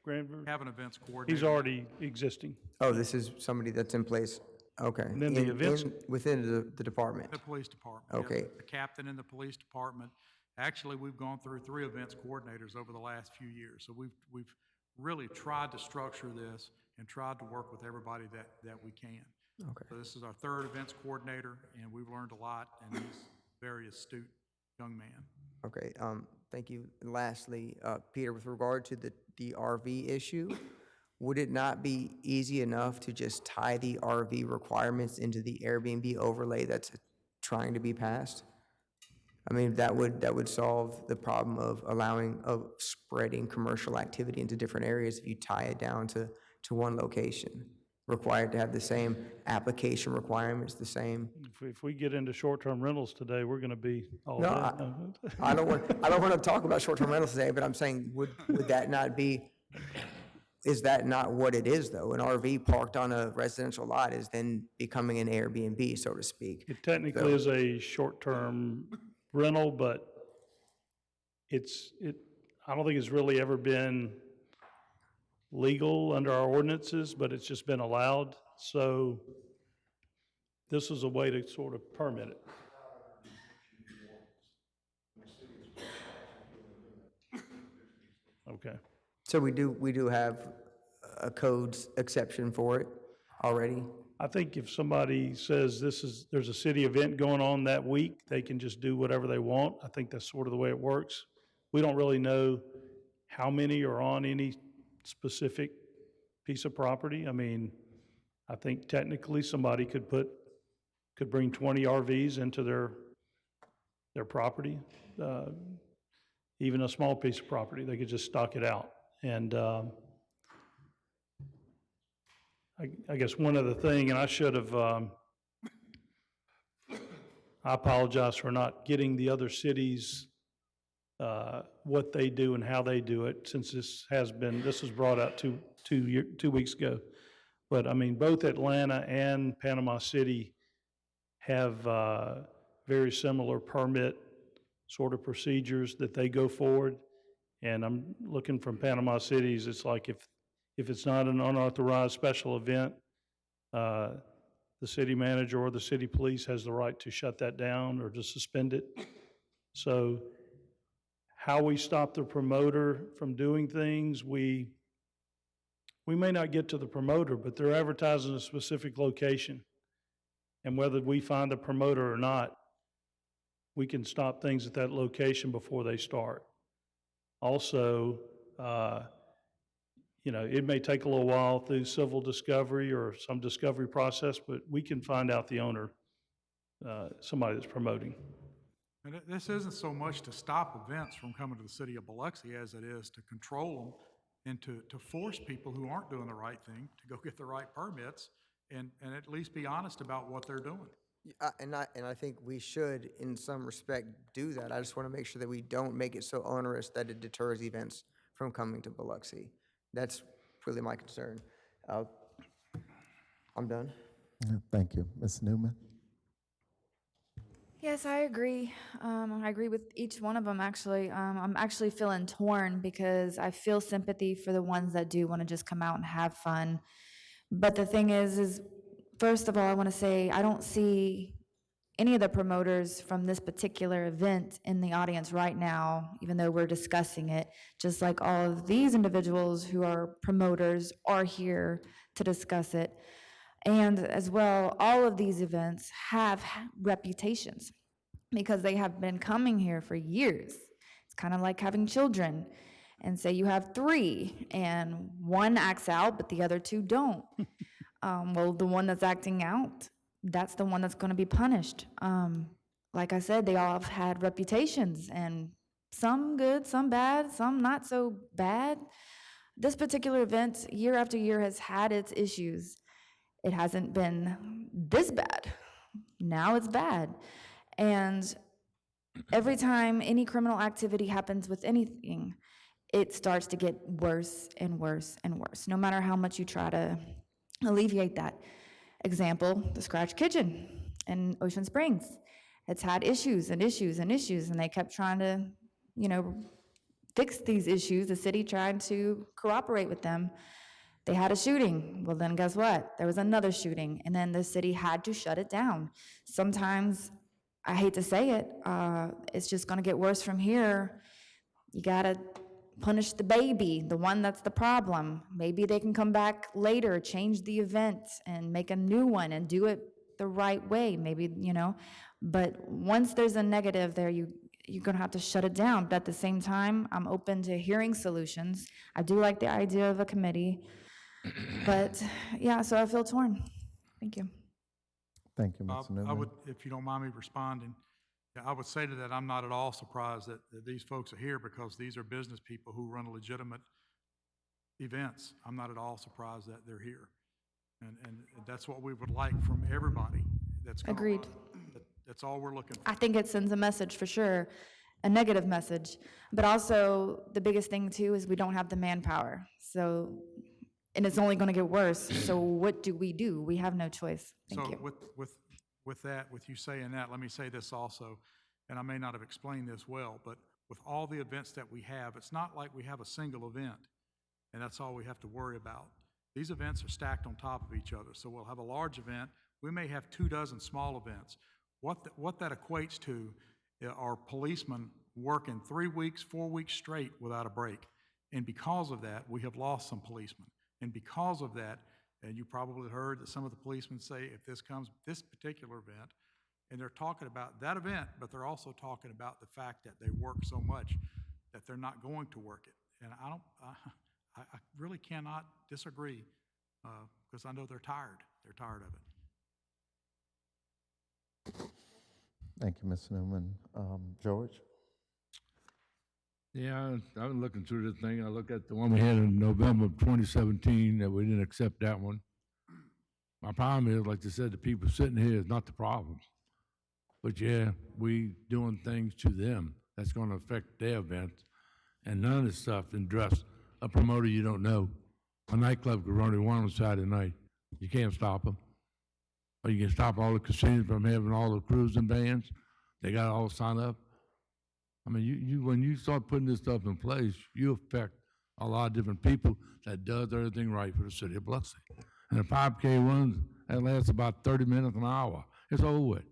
Granberg, Have an events coordinator. he's already existing. Oh, this is somebody that's in place. Okay. And then the events- within the department. The police department. Okay. Yeah, the captain in the police department. Actually, we've gone through 3 events coordinators over the last few years. So we've really tried to structure this and tried to work with everybody that we can. Okay. So this is our 3rd events coordinator, and we've learned a lot, and he's a very astute young man. Okay, thank you. And lastly, Peter, with regard to the RV issue, would it not be easy enough to just tie the RV requirements into the Airbnb overlay that's trying to be passed? I mean, that would solve the problem of spreading commercial activity into different areas if you tie it down to one location. Required to have the same application requirements, the same. If we get into short-term rentals today, we're going to be all No, dead. I don't want to talk about short-term rentals today, but I'm saying, would that not be, is that not what it is, though? An RV parked on a residential lot is then becoming an Airbnb, so to speak. It technically is a short-term rental, but I don't think it's really ever been legal under our ordinances, but it's just been allowed. So this is a way to sort of permit it. Okay. So we do have a codes exception for it already? I think if somebody says there's a city event going on that week, they can just do whatever they want. I think that's sort of the way it works. We don't really know how many are on any specific piece of property. I mean, I think technically somebody could bring 20 RVs into their property. Even a small piece of property, they could just stock it out. And I guess one other thing, and I should have, I apologize for not getting the other cities, what they do and how they do it, since this was brought out two weeks ago. But I mean, both Atlanta and Panama City have very similar permit sort of procedures that they go forward. And I'm looking from Panama City's, it's like if it's not an unauthorized special event, the city manager or the city police has the right to shut that down or to suspend it. So how we stop the promoter from doing things, we may not get to the promoter, but they're advertising a specific location. And whether we find the promoter or not, we can stop things at that location before they start. Also, it may take a little while through civil discovery or some discovery process, but we can find out the owner, somebody that's promoting. And this isn't so much to stop events from coming to the city of Biloxi as it is to control them and to force people who aren't doing the right thing to go get the right permits and at least be honest about what they're doing. And I think we should, in some respect, do that. I just want to make sure that we don't make it so onerous that it deters events from coming to Biloxi. That's really my concern. I'm done. Thank you. Ms. Newman? Yes, I agree. I agree with each one of them, actually. I'm actually feeling torn because I feel sympathy for the ones that do want to just come out and have fun. But the thing is first of all, I want to say I don't see any of the promoters from this particular event in the audience right now, even though we're discussing it, just like all of these individuals who are promoters are here to discuss it. And as well, all of these events have reputations because they have been coming here for years. It's kind of like having children and say you have 3 and one acts out, but the other 2 don't. Well, the one that's acting out, that's the one that's going to be punished. Like I said, they all have had reputations, and some good, some bad, some not so bad. This particular event, year after year, has had its issues. It hasn't been this bad. Now it's bad. And every time any criminal activity happens with anything, it starts to get worse and worse and worse, no matter how much you try to alleviate that. Example, the Scratch Kitchen in Ocean Springs. It's had issues and issues and issues, and they kept trying to, fix these issues. The city tried to cooperate with them. They had a shooting. Well, then guess what? There was another shooting, and then the city had to shut it down. Sometimes, I hate to say it, it's just gonna get worse from here. You gotta punish the baby, the one that's the problem. Maybe they can come back later, change the event, and make a new one and do it the right way, maybe, But once there's a negative there, you're gonna have to shut it down. But at the same time, I'm open to hearing solutions. I do like the idea of a committee. But, yeah, so I feel torn. Thank you. Thank you, Ms. Newman. I would, if you don't mind me responding, I would say to that, I'm not at all surprised that these folks are here because these are business people who run legitimate events. I'm not at all surprised that they're here. And that's what we would like from everybody that's going to run. Agreed. That's all we're looking for. I think it sends a message for sure, a negative message. But also, the biggest thing too is we don't have the manpower. So, and it's only going to get worse. So what do? We have no choice. Thank you. With you saying that, let me say this also, and I may not have explained this well, but with all the events that we have, it's not like we have a single event, and that's all we have to worry about. These events are stacked on top of each other. So we'll have a large event. We may have 24 small events. What that equates to are policemen working 3 weeks, 4 weeks straight without a break. And because of that, we have lost some policemen. And because of that, and you probably heard that some of the policemen say, if this particular event, and they're talking about that event, but they're also talking about the fact that they work so much that they're not going to work it. And I really cannot disagree, because I know they're tired. They're tired of it. Thank you, Ms. Newman. George? Yeah, I've been looking through this thing. I look at the one we had in November of 2017, that we didn't accept that one. My problem is, like I said, the people sitting here is not the problem. But yeah, we doing things to them that's gonna affect their events. And none of this stuff can dress a promoter you don't know. A nightclub could run one on Saturday night. You can't stop them. Or you can stop all the casinos from having all the cruising bands. They got all signed up. I mean, you when you start putting this stuff in place, you affect a lot of different people that does everything right for the city of Biloxi. And a 5K run, that lasts about 30 minutes, an hour. It's over with.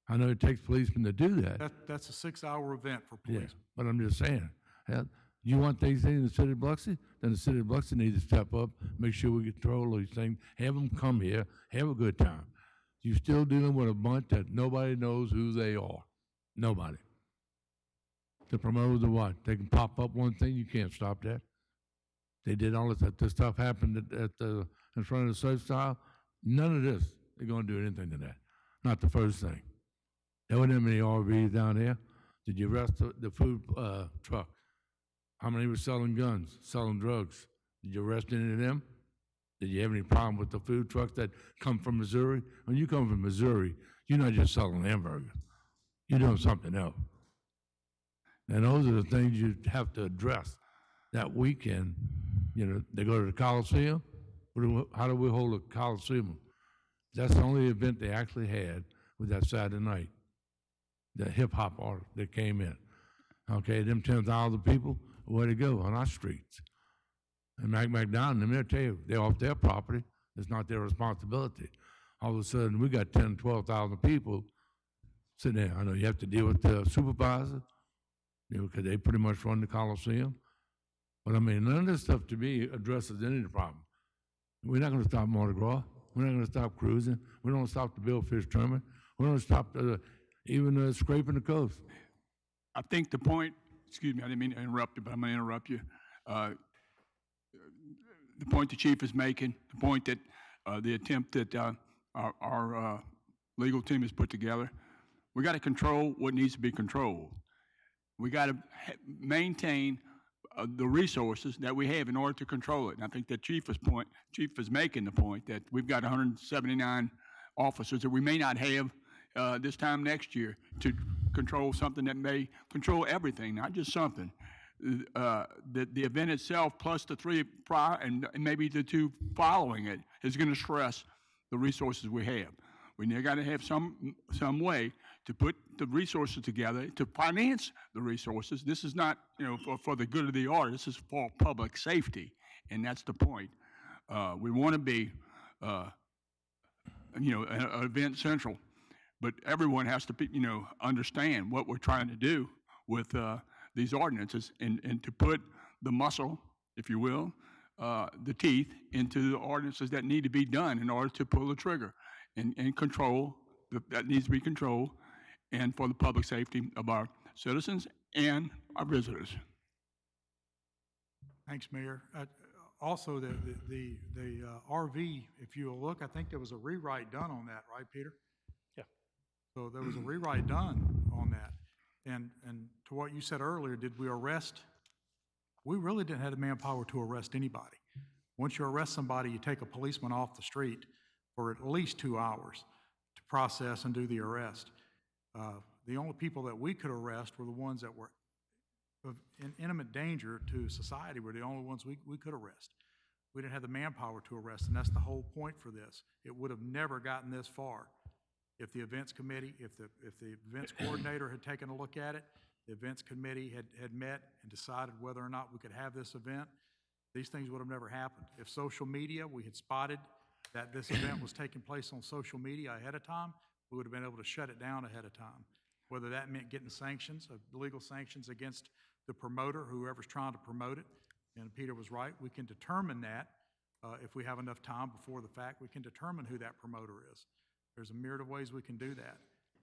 I know it takes policemen to do that. That's a 6-hour event for Yeah, policemen. but I'm just saying, you want things in the city of Biloxi, then the city of Biloxi needs to step up, make sure we control these things, have them come here, have a good time. You're still dealing with a bunch that nobody knows who they are. Nobody. The promoters are what? They can pop up one thing, you can't stop that. They did all this stuff happened in front of the surf style. None of this, they're gonna do anything to that. Not the first thing. There weren't that many RVs down there. Did you arrest the food truck? How many were selling guns, selling drugs? Did you arrest any of them? Did you have any problem with the food trucks that come from Missouri? When you come from Missouri, you're not just selling hamburgers. You're doing something else. And those are the things you have to address that weekend. You know, they go to the Coliseum. How do we hold a Coliseum? That's the only event they actually had was that Saturday night. The hip-hop artist that came in. Okay, them 10,000 people, where to go? On our streets. And McDonald, they'll tell you, they're off their property. It's not their responsibility. All of a sudden, we got 10, 12,000 people sitting there. I know you have to deal with the supervisor, you know, because they pretty much run the Coliseum. But I mean, none of this stuff to me addresses any of the problem. We're not going to stop Mardi Gras. We're not going to stop cruising. We don't stop the Billfish tournament. We don't stop even scraping the coast. I think the point, excuse me, I didn't mean to interrupt you, but I'm going to interrupt you. The point the chief is making, the point that the attempt that our legal team has put together, we got to control what needs to be controlled. We got to maintain the resources that we have in order to control it. And I think that chief is making the point that we've got 179 officers that we may not have this time next year to control something that may control everything, not just something. The event itself plus the 3 prior and maybe the 2 following it is going to stress the resources we have. We got to have some way to put the resources together to finance the resources. This is not, you know, for the good of the art. This is for public safety, and that's the point. We want to be, you know, an event central, but everyone has to, you know, understand what we're trying to do with these ordinances and to put the muscle, if you will, the teeth into the ordinances that need to be done in order to pull the trigger and control that needs to be controlled and for the public safety of our citizens and our visitors. Thanks, Mayor. Also, the RV, if you will look, I think there was a rewrite done on that, right, Peter? Yeah. So there was a rewrite done on that. And to what you said earlier, did we arrest? We really didn't have the manpower to arrest anybody. Once you arrest somebody, you take a policeman off the street for at least 2 hours to process and do the arrest. The only people that we could arrest were the ones that were in intimate danger to society, were the only ones we could arrest. We didn't have the manpower to arrest, and that's the whole point for this. It would have never gotten this far if the events committee, if the events coordinator had taken a look at it, the events committee had met and decided whether or not we could have this event, these things would have never happened. If social media, we had spotted that this event was taking place on social media ahead of time, we would have been able to shut it down ahead of time. Whether that meant getting sanctions, legal sanctions against the promoter, whoever's trying to promote it, And Peter was right, we can determine that, if we have enough time before the fact, we can determine who that promoter is. There's a myriad of ways we can do that.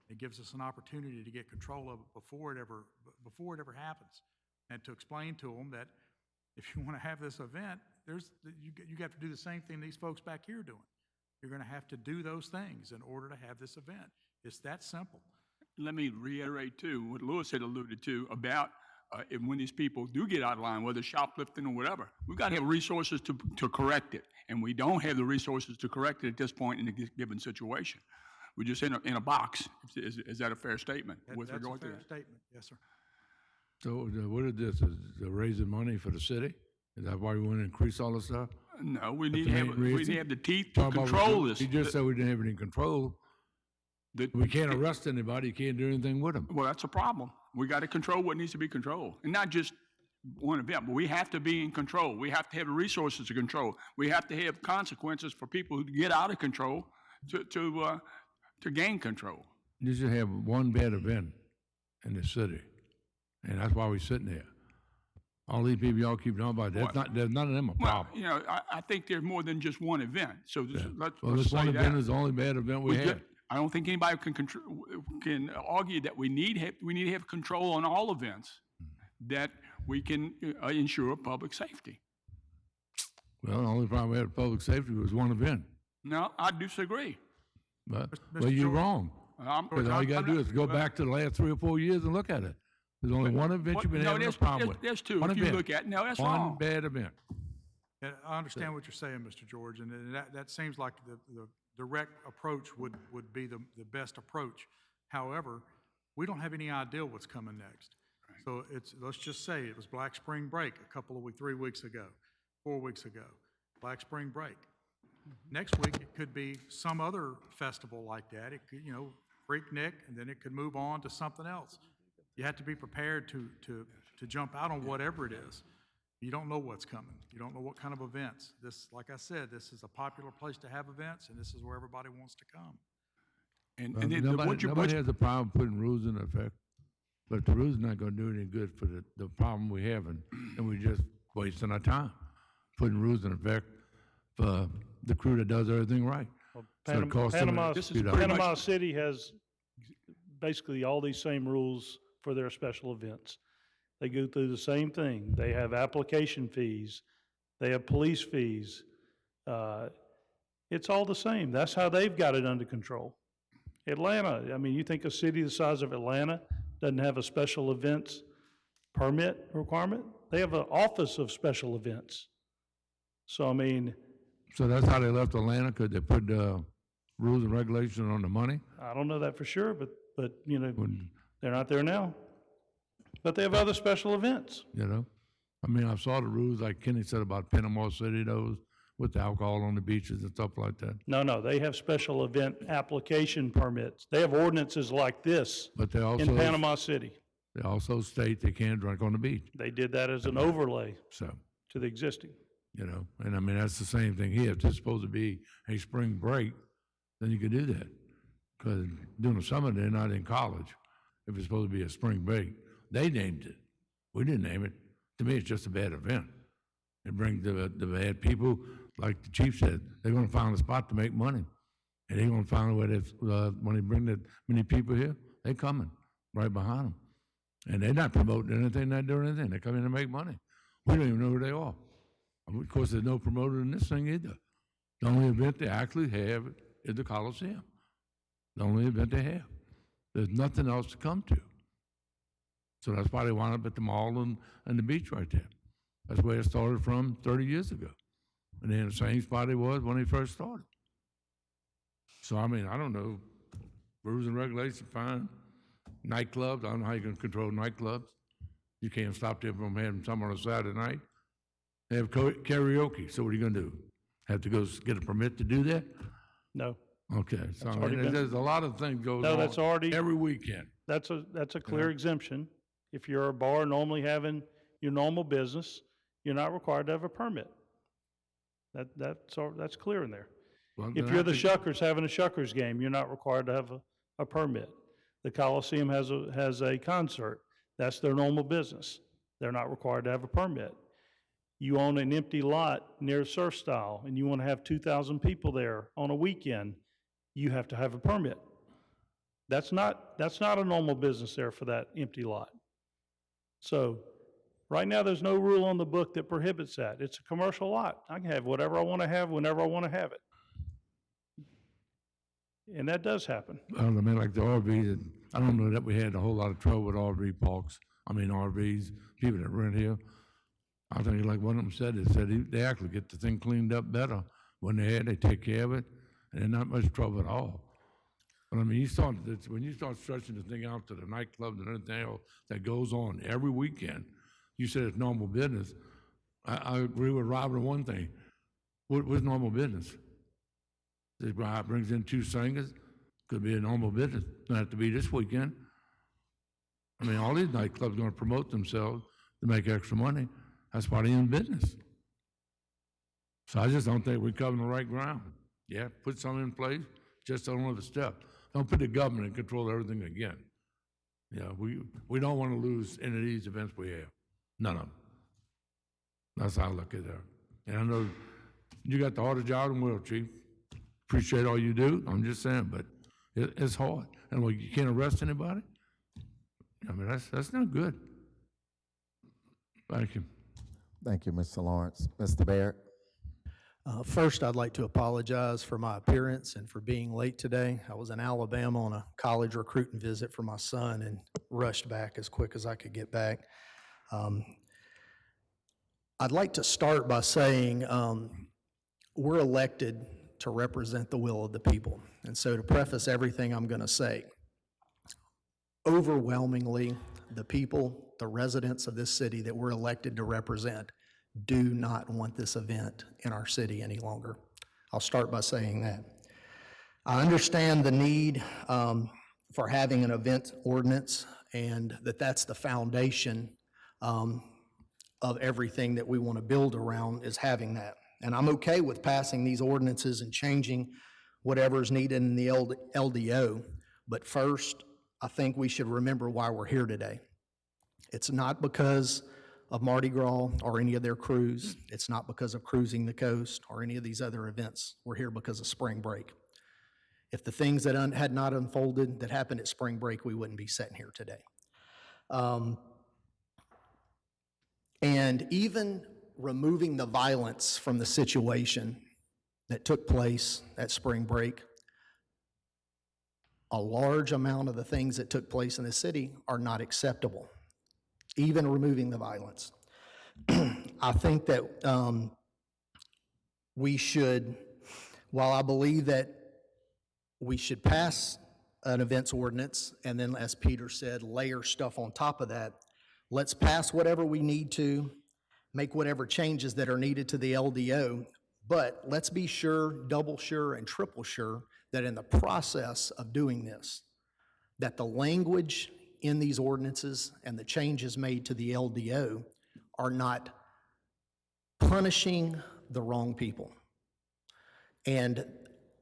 It gives us an opportunity to get control of it before it ever happens. And to explain to them that if you want to have this event, you have to do the same thing these folks back here are doing. You're going to have to do those things in order to have this event. It's that simple. Let me reiterate too, what Lewis had alluded to about when these people do get out of line, whether shoplifting or whatever, we've got to have resources to correct it. And we don't have the resources to correct it at this point in a given situation. We're just in a box. Is that a fair statement? That's a fair statement, yes, sir. So what is this? Is it raising money for the city? Is that why we want to increase all this stuff? No, we That's need the to main have reason? the teeth to Talk about control we- this. You just said we didn't have any control. We can't arrest anybody, you can't do anything with them. Well, that's a problem. We got to control what needs to be controlled, and not just one event, but we have to be in control. We have to have the resources to control. We have to have consequences for people who get out of control to gain control. You should have one bad event in the city, and that's why we're sitting there. All these people y'all keep talking about, there's none of them a Well, problem. you know, I think there's more than just one event. So let's Well, this say one event that. is the only bad event we had. I don't think anybody can argue that we need to have control on all events, that we can ensure public safety. Well, the only problem we had with public safety was one event. No, I disagree. But, Mr. well, you're George, wrong. Because all you gotta do is go well, back to the last 3 or 4 years and look at it. There's only one event you've been no, having a there's- problem with. there's two. One If you event. look at- no, that's One wrong. bad event. And I understand what you're saying, Mr. George, and that seems like the direct approach would be the best approach. However, we don't have any idea what's coming next. So let's just say it was Black Spring Break 3 weeks ago, 4 weeks ago, Black Spring Break. Next week, it could be some other festival like that. It could, Freaknik, and then it could move on to something else. You have to be prepared to jump out on whatever it is. You don't know what's coming. You don't know what kind of events. This, like I said, this is a popular place to have events, and this is where everybody wants to come. And Well, then nobody has a problem putting rules in effect, but the rules not gonna do any good for the problem we have, and we're just wasting our time putting rules in effect for the crew that does everything right. So it costs them Panama, to speed up. Panama City has basically all these same rules for their special events. They go through the same thing. They have application fees, they have police fees. It's all the same. That's how they've got it under control. Atlanta, I mean, you think a city the size of Atlanta doesn't have a special events permit requirement? They have an office of special events. So, I mean, So that's how they left Atlanta, because they put rules and regulations on the money? I don't know that for sure, but When- they're not there now. But they have other special events. I mean, I saw the rules, like Kenny said about Panama City, those with the alcohol on the beaches and stuff like that. No, they have special event application permits. They have ordinances like this But they in also, Panama City. they also state they can't drink on the beach, They did that as an overlay so, to the existing. and I mean, that's the same thing here. If it's supposed to be a spring break, then you could do that. Because during the summer, they're not in college. If it's supposed to be a spring break, they named it. We didn't name it. To me, it's just a bad event. It brings the bad people, like the chief said, they're gonna find a spot to make money. And they're gonna find a way that, when they bring that many people here, they coming right behind them. And they're not promoting anything, not doing anything. They come in to make money. We don't even know who they are. Of course, there's no promoter in this thing either. The only event they actually have is the Coliseum. The only event they have. There's nothing else to come to. So that's why they wound up at the mall and the beach right there. That's where it started from 30 years ago. And then the same spot it was when they first started. So, I mean, I don't know. Rules and regulations, fine. Nightclubs, I don't know how you can control nightclubs. You can't stop them from having some on a Saturday night. They have karaoke, so what are you gonna do? Have to go get a permit to do that? No, Okay, so I already mean, been- there's a lot of things going No, on. that's already- Every weekend. that's a clear exemption. If you're a bar normally having your normal business, you're not required to have a permit. That's clear in there. Well, If then you're I the think- Shuckers having a Shuckers game, you're not required to have a permit. The Coliseum has a concert. That's their normal business. They're not required to have a permit. You own an empty lot near Surf Style, and you want to have 2,000 people there on a weekend, you have to have a permit. That's not a normal business there for that empty lot. So, right now, there's no rule on the book that prohibits that. It's a commercial lot. I can have whatever I want to have whenever I want to have it. And that does happen. I mean, like the RV, I don't know that we had a whole lot of trouble with RV parks. I mean, RVs, people that rent here. I think like one of them said, they actually get the thing cleaned up better when they take care of it, and there's not much trouble at all. But I mean, when you start stretching the thing out to the nightclubs and everything else that goes on every weekend, you said it's normal business. I agree with Robert on one thing. What's normal business? This guy brings in 2 singers, could be a normal business. Doesn't have to be this weekend. I mean, all these nightclubs are going to promote themselves to make extra money. That's why they're in business. So I just don't think we're covering the right ground. Yeah, put something in place, just another step. Don't put the government in control of everything again. Yeah, we don't want to lose any of these events we have. None of them. That's how I look at it. And I know you got the hardest job in the world, Chief. Appreciate all you do. I'm just saying, but it's hard. And well, you can't arrest anybody. I mean, that's not good. Thank you. Thank you, Mr. Lawrence. Mr. Barrett? First, I'd like to apologize for my appearance and for being late today. I was in Alabama on a college recruiting visit for my son and rushed back as quick as I could get back. I'd like to start by saying we're elected to represent the will of the people. And so to preface everything I'm going to say, overwhelmingly, the people, the residents of this city that we're elected to represent do not want this event in our city any longer. I'll start by saying that. I understand the need for having an event ordinance and that's the foundation of everything that we want to build around is having that. And I'm okay with passing these ordinances and changing whatever is needed in the LDO. But first, I think we should remember why we're here today. It's not because of Mardi Gras or any of their cruise. It's not because of cruising the coast or any of these other events. We're here because of spring break. If the things that had not unfolded that happened at spring break, we wouldn't be sitting here today. And even removing the violence from the situation that took place at spring break, a large amount of the things that took place in the city are not acceptable, even removing the violence. I think that we should, while I believe that we should pass an events ordinance, and then, as Peter said, layer stuff on top of that, let's pass whatever we need to, make whatever changes that are needed to the LDO, but let's be sure, double sure, and triple sure that in the process of doing this, that the language in these ordinances and the changes made to the LDO are not punishing the wrong people. And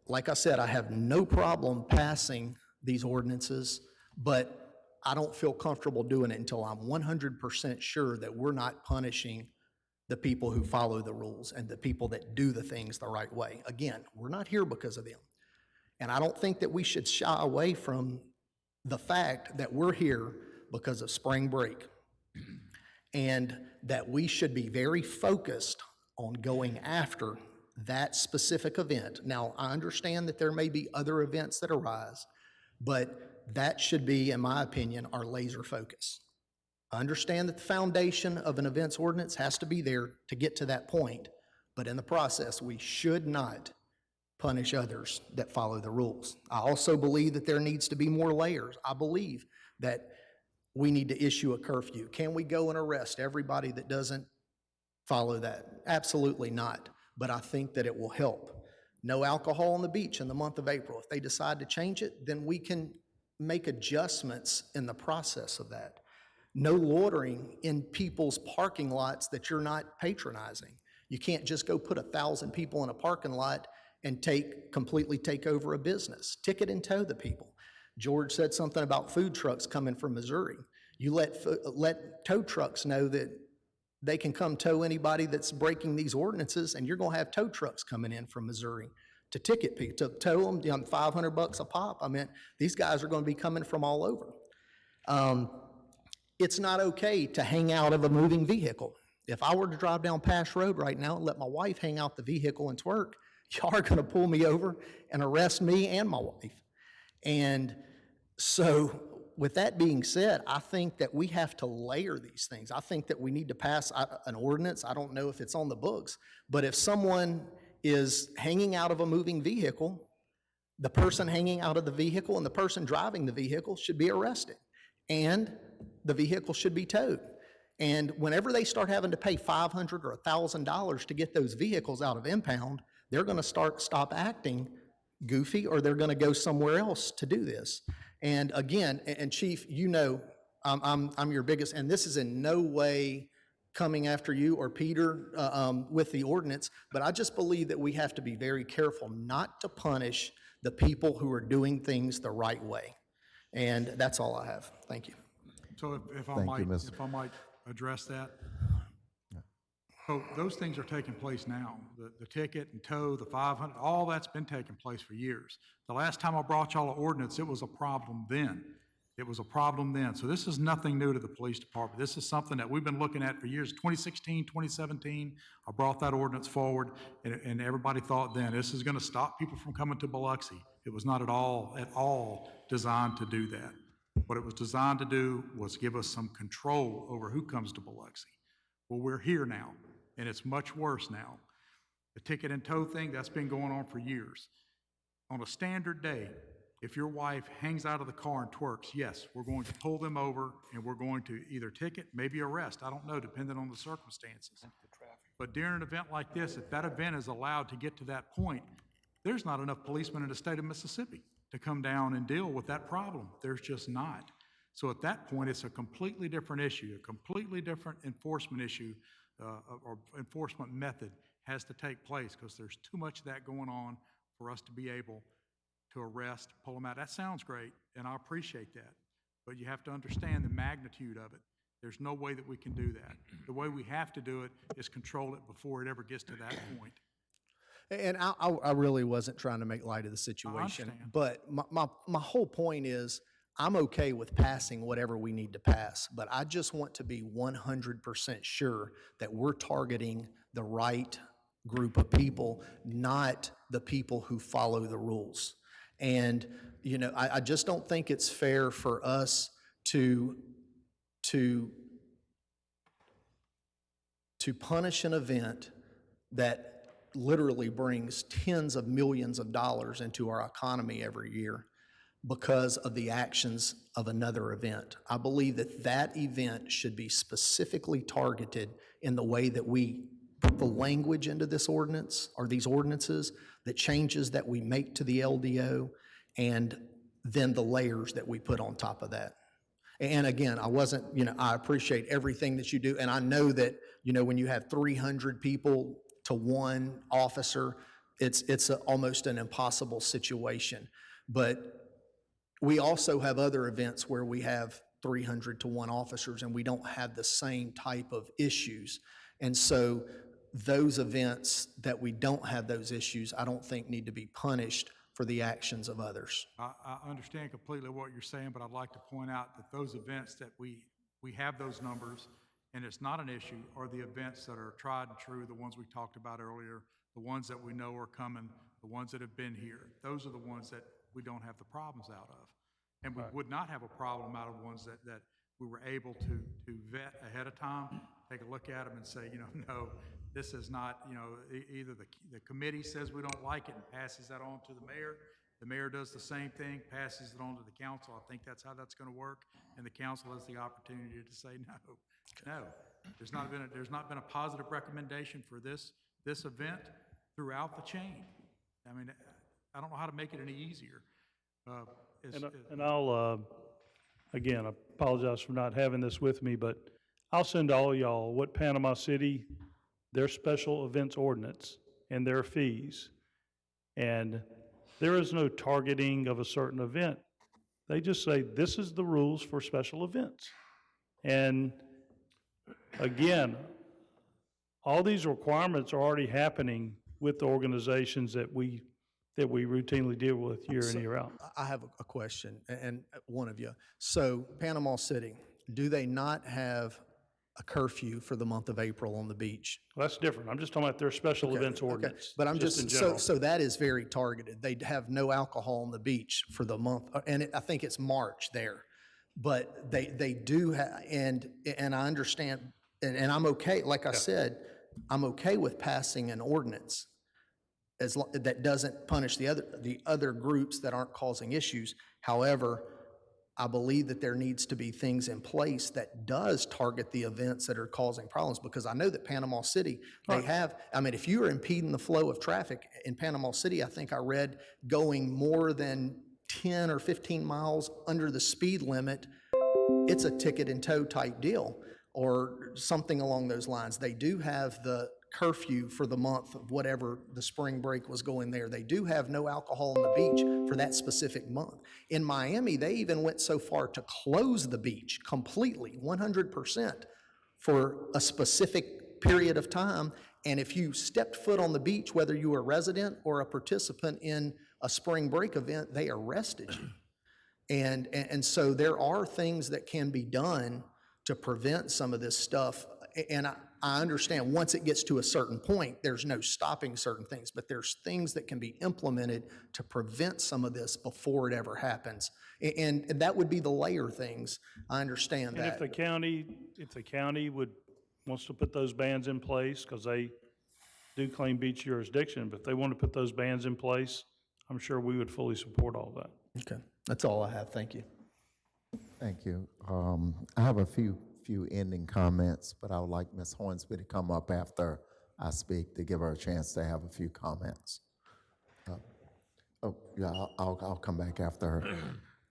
like I said, I have no problem passing these ordinances, but I don't feel comfortable doing it until I'm 100% sure that we're not punishing the people who follow the rules and the people that do the things the right way. Again, we're not here because of them. And I don't think that we should shy away from the fact that we're here because of spring break, and that we should be very focused on going after that specific event. Now, I understand that there may be other events that arise, but that should be, in my opinion, our laser focus. I understand that the foundation of an events ordinance has to be there to get to that point, but in the process, we should not punish others that follow the rules. I also believe that there needs to be more layers. I believe that we need to issue a curfew. Can we go and arrest everybody that doesn't follow that? Absolutely not, but I think that it will help. No alcohol on the beach in the month of April. If they decide to change it, then we can make adjustments in the process of that. No loitering in people's parking lots that you're not patronizing. You can't just go put 1,000 people in a parking lot and completely take over a business. Ticket and tow the people. George said something about food trucks coming from Missouri. You let tow trucks know that they can come tow anybody that's breaking these ordinances, and you're gonna have tow trucks coming in from Missouri to ticket people, to tow them, $500 a pop. I mean, these guys are gonna be coming from all over. It's not okay to hang out of a moving vehicle. If I were to drive down Pass Road right now and let my wife hang out the vehicle and twerk, y'all are gonna pull me over and arrest me and my wife. And so, with that being said, I think that we have to layer these things. I think that we need to pass an ordinance. I don't know if it's on the books, but if someone is hanging out of a moving vehicle, the person hanging out of the vehicle and the person driving the vehicle should be arrested, and the vehicle should be towed. And whenever they start having to pay $500 or $1,000 to get those vehicles out of impound, they're going to stop acting goofy, or they're going to go somewhere else to do this. And again, and Chief, you know, I'm your biggest, and this is in no way coming after you or Peter with the ordinance, but I just believe that we have to be very careful not to punish the people who are doing things the right way. And that's all I have. Thank you. So if I Thank you, might address that. So those things are taking place now. The ticket and tow, the 500, all that's been taking place for years. The last time I brought y'all an ordinance, it was a problem then. It was a problem then. So this is nothing new to the police department. This is something that we've been looking at for years. 2016, 2017, I brought that ordinance forward, and everybody thought then, this is gonna stop people from coming to Biloxi. It was not at all designed to do that. What it was designed to do was give us some control over who comes to Biloxi. Well, we're here now, and it's much worse now. The ticket and tow thing, that's been going on for years. On a standard day, if your wife hangs out of the car and twerks, yes, we're going to pull them over, and we're going to either ticket, maybe arrest, I don't know, depending on the circumstances. But during an event like this, if that event is allowed to get to that point, there's not enough policemen in the state of Mississippi to come down and deal with that problem. There's just not. So at that point, it's a completely different issue, a completely different enforcement issue, or enforcement method has to take place, because there's too much of that going on for us to be able to arrest, pull them out. That sounds great, and I appreciate that, but you have to understand the magnitude of it. There's no way that we can do that. The way we have to do it is control it before it ever gets to that point. And I really wasn't trying to make light of the situation, but my whole point is, I'm okay with passing whatever we need to pass, but I just want to be 100% sure that we're targeting the right group of people, not the people who follow the rules. And, you know, I just don't think it's fair for us to punish an event that literally brings tens of millions of dollars into our economy every year because of the actions of another event. I believe that that event should be specifically targeted in the way that we put the language into this ordinance, or these ordinances, the changes that we make to the LDO, and then the layers that we put on top of that. And again, I appreciate everything that you do, and I know that, when you have 300 people to one officer, it's almost an impossible situation. But we also have other events where we have 300 to one officers, and we don't have the same type of issues. And so those events that we don't have those issues, I don't think need to be punished for the actions of others. I understand completely what you're saying, but I'd like to point out that those events that we have those numbers, and it's not an issue, are the events that are tried and true, the ones we talked about earlier, the ones that we know are coming, the ones that have been here. Those are the ones that we don't have the problems out of. And we would not have a problem out of ones that we were able to vet ahead of time, take a look at them and say, no, this is not, either the committee says we don't like it and passes that on to the mayor does the same thing, passes it on to the council. I think that's how that's going to work, and the council has the opportunity to say no. There's not been a positive recommendation for this event throughout the chain. I mean, I don't know how to make it any easier. And I'll, again, I apologize for not having this with me, but I'll send all y'all what Panama City, their special events ordinance and their fees. And there is no targeting of a certain event. They just say, this is the rules for special events. And again, All these requirements are already happening with the organizations that we routinely deal with year in, year out. I have a question, and one of you. So Panama City, do they not have a curfew for the month of April on the beach? Well, that's different. I'm just talking about their special events Okay, ordinance. but I'm in just, general. so that is very targeted. They have no alcohol on the beach for the month, and I think it's March there. But they do and I understand, and I'm okay, like I said, I'm okay with passing an ordinance that doesn't punish the other groups that aren't causing issues. However, I believe that there needs to be things in place that does target the events that are causing problems, because I know that Panama City, they have, I mean, if you are impeding the flow of traffic in Panama City, I think I read going more than 10 or 15 miles under the speed limit, it's a ticket and tow type deal, or something along those lines. They do have the curfew for the month of whatever the spring break was going there. They do have no alcohol on the beach for that specific month. In Miami, they even went so far to close the beach completely, 100%, for a specific period of time. And if you stepped foot on the beach, whether you were a resident or a participant in a spring break event, they arrested you. And so there are things that can be done to prevent some of this stuff. And I understand once it gets to a certain point, there's no stopping certain things, but there's things that can be implemented to prevent some of this before it ever happens. And that would be the layer things. I understand And that. if the county wants to put those bans in place, because they do claim beach jurisdiction, but if they want to put those bans in place, I'm sure we would fully support all that. Okay, that's all I have. Thank you. Thank you. I have a few ending comments, but I would like Ms. Hornsby to come up after I speak to give her a chance to have a few comments. Yeah, I'll come back after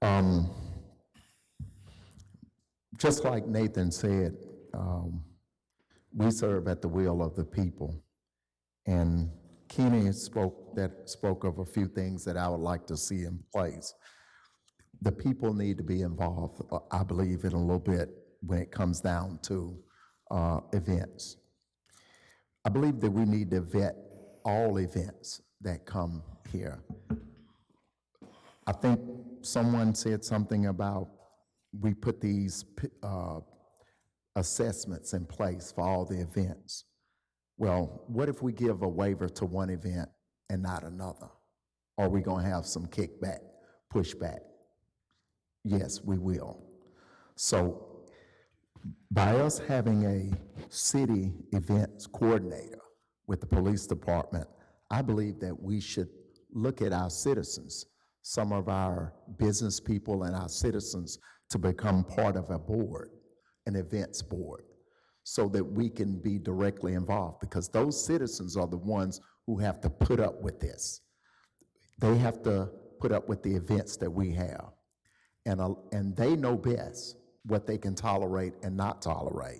her. Just like Nathan said, we serve at the will of the people. And Kenny spoke of a few things that I would like to see in place. The people need to be involved, I believe, in a little bit when it comes down to events. I believe that we need to vet all events that come here. I think someone said something about we put these assessments in place for all the events. Well, what if we give a waiver to one event and not another? Are we going to have some kickback, pushback? Yes, we will. So by us having a city events coordinator with the police department, I believe that we should look at our citizens, some of our business people and our citizens, to become part of a board, an events board, so that we can be directly involved, because those citizens are the ones who have to put up with this. They have to put up with the events that we have. And they know best what they can tolerate and not tolerate.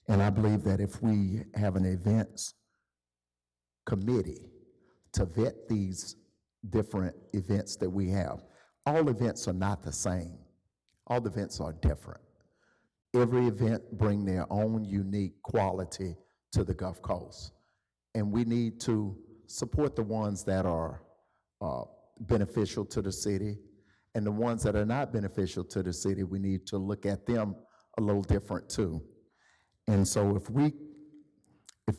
And I believe that if we have an events committee to vet these different events that we have, all events are not the same. All events are different. Every event bring their own unique quality to the Gulf Coast. And we need to support the ones that are beneficial to the city, and the ones that are not beneficial to the city, we need to look at them a little different too. And so if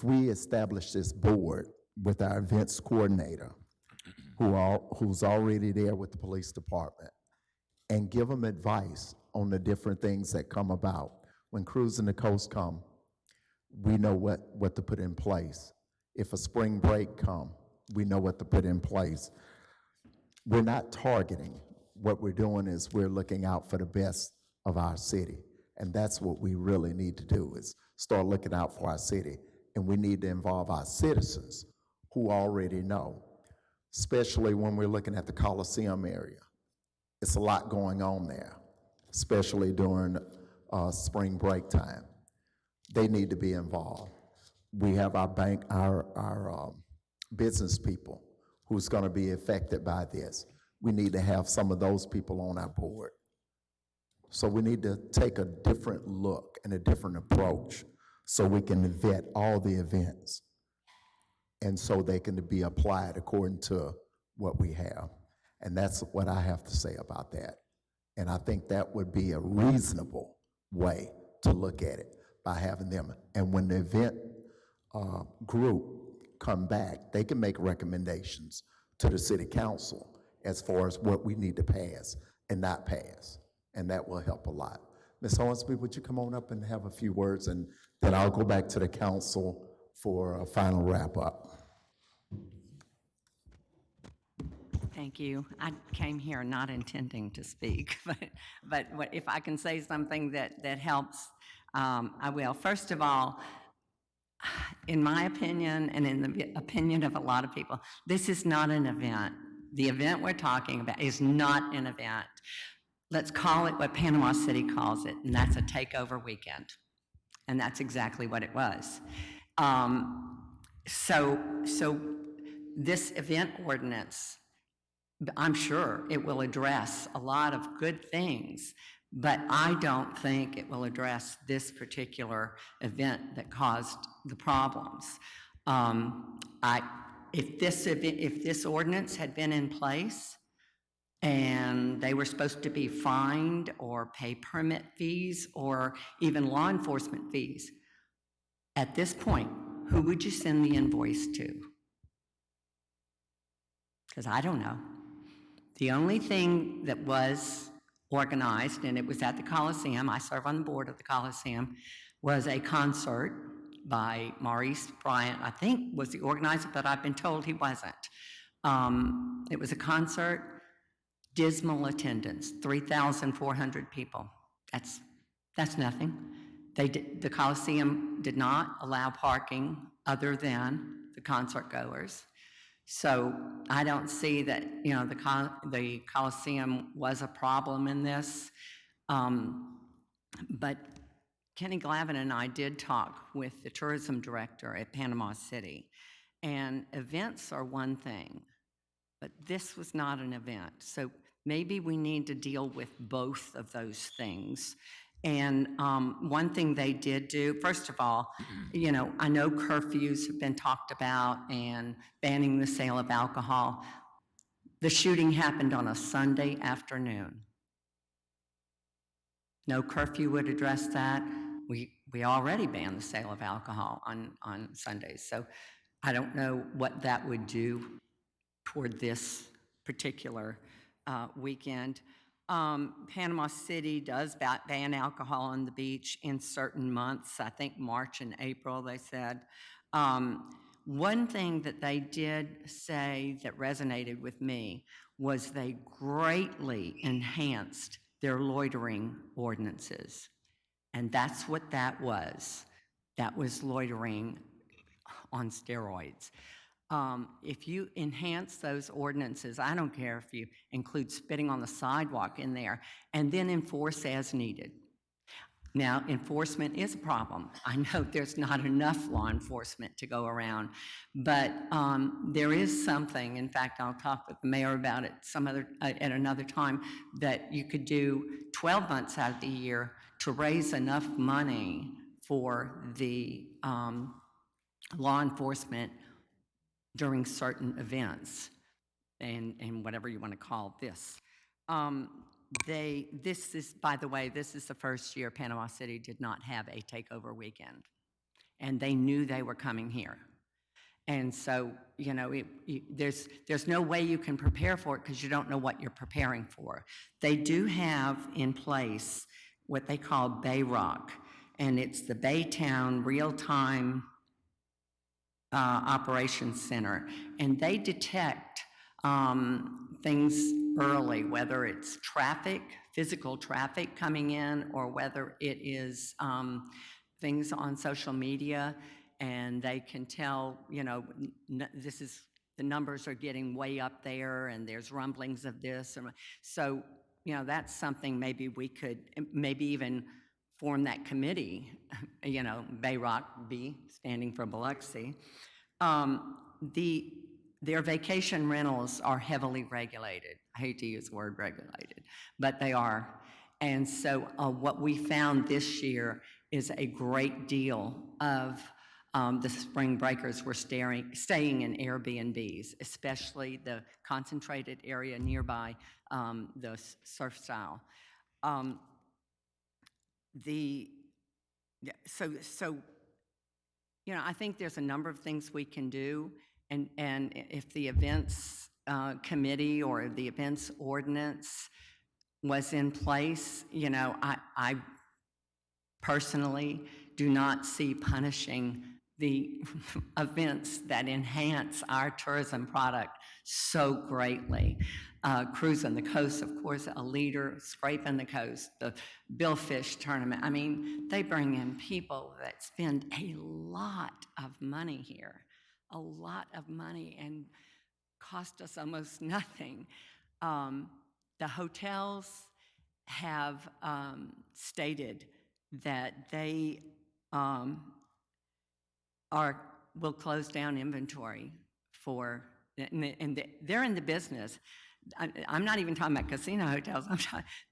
we establish this board with our events coordinator, who's already there with the police department, and give them advice on the different things that come about. When Cruising the Coast come, we know what to put in place. If a spring break come, we know what to put in place. We're not targeting. What we're doing is we're looking out for the best of our city. And that's what we really need to do, is start looking out for our city. And we need to involve our citizens who already know, especially when we're looking at the Coliseum area. It's a lot going on there, especially during spring break time. They need to be involved. We have our business people who's going to be affected by this. We need to have some of those people on our board. So we need to take a different look and a different approach so we can vet all the events, and so they can be applied according to what we have. And that's what I have to say about that. And I think that would be a reasonable way to look at it, by having them. And when the event group come back, they can make recommendations to the city council as far as what we need to pass and not pass. And that will help a lot. Ms. Hornsby, would you come on up and have a few words, and then I'll go back to the council for a final wrap-up. Thank you. I came here not intending to speak, but if I can say something that helps, I will. First of all, in my opinion, and in the opinion of a lot of people, this is not an event. The event we're talking about is not an event. Let's call it what Panama City calls it, and that's a takeover weekend. And that's exactly what it was. So this event ordinance, I'm sure it will address a lot of good things, but I don't think it will address this particular event that caused the problems. If this ordinance had been in place and they were supposed to be fined or pay permit fees or even law enforcement fees, at this point, who would you send the invoice to? Because I don't know. The only thing that was organized, and it was at the Coliseum, I serve on the board of the Coliseum, was a concert by Maurice Bryant, I think was the organizer, but I've been told he wasn't. It was a concert, dismal attendance, 3,400 people. That's nothing. The Coliseum did not allow parking other than the concert goers. So I don't see that, the Coliseum was a problem in this. But Kenny Glavin and I did talk with the tourism director at Panama City. And events are one thing, but this was not an event. So maybe we need to deal with both of those things. And one thing they did do, first of all, I know curfews have been talked about and banning the sale of alcohol. The shooting happened on a Sunday afternoon. No curfew would address that. We already banned the sale of alcohol on Sundays. So I don't know what that would do toward this particular weekend. Panama City does ban alcohol on the beach in certain months, I think March and April, they said. One thing that they did say that resonated with me was they greatly enhanced their loitering ordinances. And that's what that was. That was loitering on steroids. If you enhance those ordinances, I don't care if you include spitting on the sidewalk in there, and then enforce as needed. Now, enforcement is a problem. I know there's not enough law enforcement to go around, but there is something, in fact, I'll talk with the mayor about it at another time, that you could do 12 months out of the year to raise enough money for the law enforcement during certain events, and whatever you want to call this. This is, by the way, this is the first year Panama City did not have a takeover weekend, and they knew they were coming here. And so, there's no way you can prepare for it because you don't know what you're preparing for. They do have in place what they call Bayrock, and it's the Baytown Real-Time Operations Center, and they detect things early, whether it's traffic, physical traffic coming in, or whether it is things on social media, and they can tell, the numbers are getting way up there, and there's rumblings of this. So, that's something maybe we could, maybe even form that committee, Bayrock B, standing for Biloxi. Their vacation rentals are heavily regulated. I hate to use the word regulated, but they are. And so what we found this year is a great deal of the spring breakers were staying in Airbnbs, especially the concentrated area nearby the surf style. So, you know, I think there's a number of things we can do, and if the events committee or the events ordinance was in place, you know, I personally do not see punishing the events that enhance our tourism product so greatly. Cruise on the Coast, of course, a leader, Scraping the Coast, the Billfish tournament. I mean, they bring in people that spend a lot of money here, a lot of money, and cost us almost nothing. The hotels have stated that they will close down inventory for, and they're in the business. I'm not even talking about casino hotels.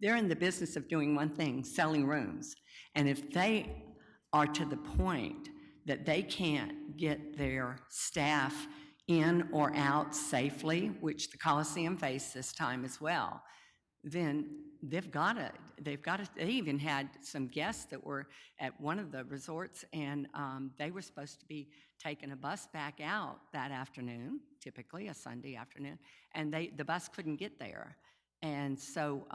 They're in the business of doing one thing, selling rooms. And if they are to the point that they can't get their staff in or out safely, which the Coliseum faced this time as well, then they even had some guests that were at one of the resorts, and they were supposed to be taking a bus back out that afternoon, typically a Sunday afternoon, and the bus couldn't get there. And so,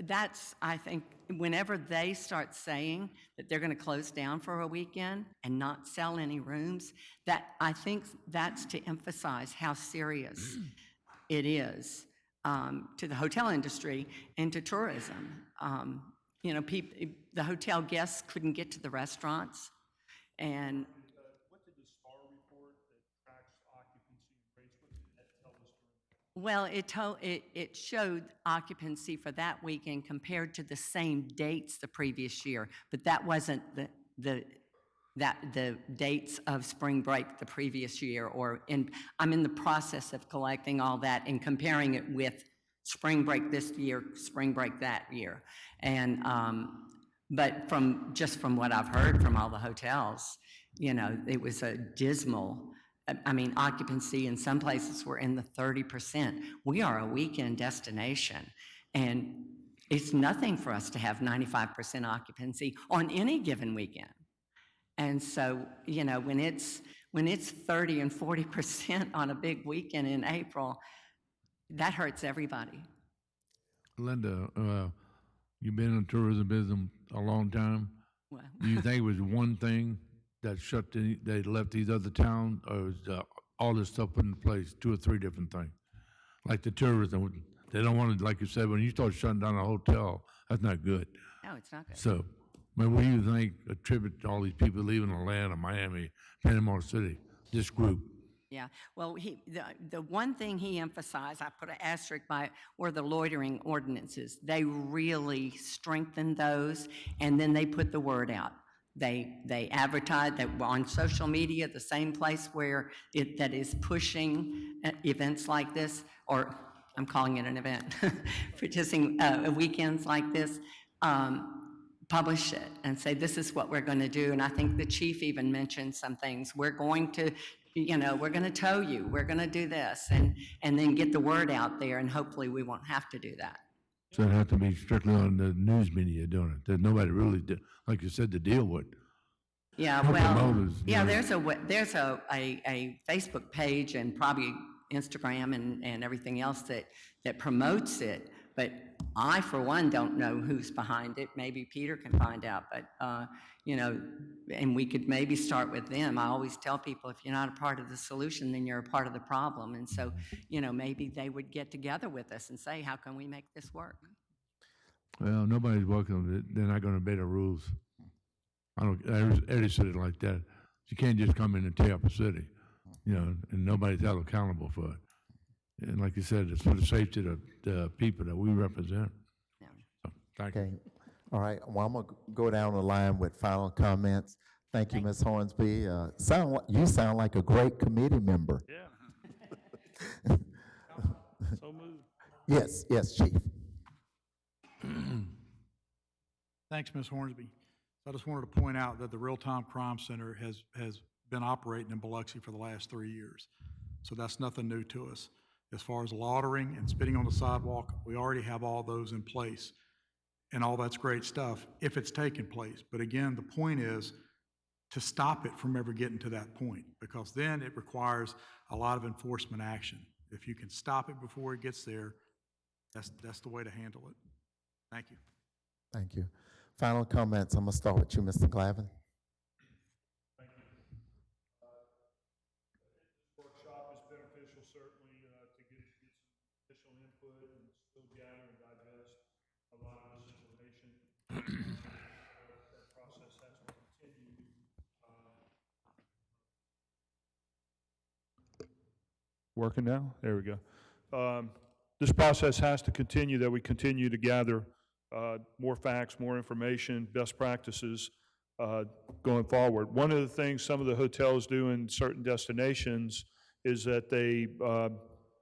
that's, I think, whenever they start saying that they're going to close down for a weekend and not sell any rooms, that I think that's to emphasize how serious it is to the hotel industry and to tourism. You know, the hotel guests couldn't get to the restaurants, and What did the STAR report that tracks occupancy and rates, what did that tell us during? well, it showed occupancy for that weekend compared to the same dates the previous year, but that wasn't the dates of spring break the previous year, I'm in the process of collecting all that and comparing it with spring break this year, spring break that year. And, but from what I've heard from all the hotels, you know, it was a dismal, I mean, occupancy in some places were in the 30%. We are a weekend destination, and it's nothing for us to have 95% occupancy on any given weekend. And so, you know, when it's 30 and 40% on a big weekend in April, that hurts everybody. Linda, you've been in the tourism business a long time. Well, Do you think it was one thing that they left these other towns, or was all this stuff put in place, 2 or 3 different things? Like the tourism, they don't want to, like you said, when you start shutting down a hotel, that's not good. no, it's not good. So, what do you think attribute to all these people leaving Atlanta, Miami, Panama City, this group? Yeah, well, the one thing he emphasized, I put an asterisk by it, were the loitering ordinances. They really strengthened those, and then they put the word out. They advertised that on social media, the same place where that is pushing events like this, or I'm calling it an event, producing weekends like this, publish it and say, this is what we're going to do. And I think the chief even mentioned some things. We're going to, you know, we're going to tow you, we're going to do this, and then get the word out there, and hopefully we won't have to do that. So it has to be strictly on the news media doing it. There's nobody really, like you said, to deal with. Yeah, No well, promoters, yeah, no. there's a Facebook page and probably Instagram and everything else that promotes it, but I, for one, don't know who's behind it. Maybe Peter can find out, but, you know, and we could maybe start with them. I always tell people, if you're not a part of the solution, then you're a part of the problem. And so, you know, maybe they would get together with us and say, how can we make this work? Well, nobody's welcome. They're not going to obey the rules. Eddie said it like that. You can't just come in and tear up a city, you know, and nobody's held accountable for it. And like you said, it's for the safety of the people that we represent. Yeah. So, thank you. Okay, all right, well, I'm gonna go down the line with final comments. Thank you, Ms. Hornsby. You sound like a great committee member. Yeah. So moved. Yes, Chief. Thanks, Ms. Hornsby. I just wanted to point out that the Real-Time Crime Center has been operating in Biloxi for the last 3 years. So that's nothing new to us. As far as loitering and spitting on the sidewalk, we already have all those in place. And all that's great stuff if it's taking place. But again, the point is to stop it from ever getting to that point, because then it requires a lot of enforcement action. If you can stop it before it gets there, that's the way to handle it. Thank you. Thank you. Final comments. I'm going to start with you, Mr. Glavin. Workshop is beneficial, certainly, to get some additional input and still gather and digest a lot of this information. That process has to continue. Working now? There we go. This process has to continue, that we continue to gather more facts, more information, best practices going forward. One of the things some of the hotels do in certain destinations is that they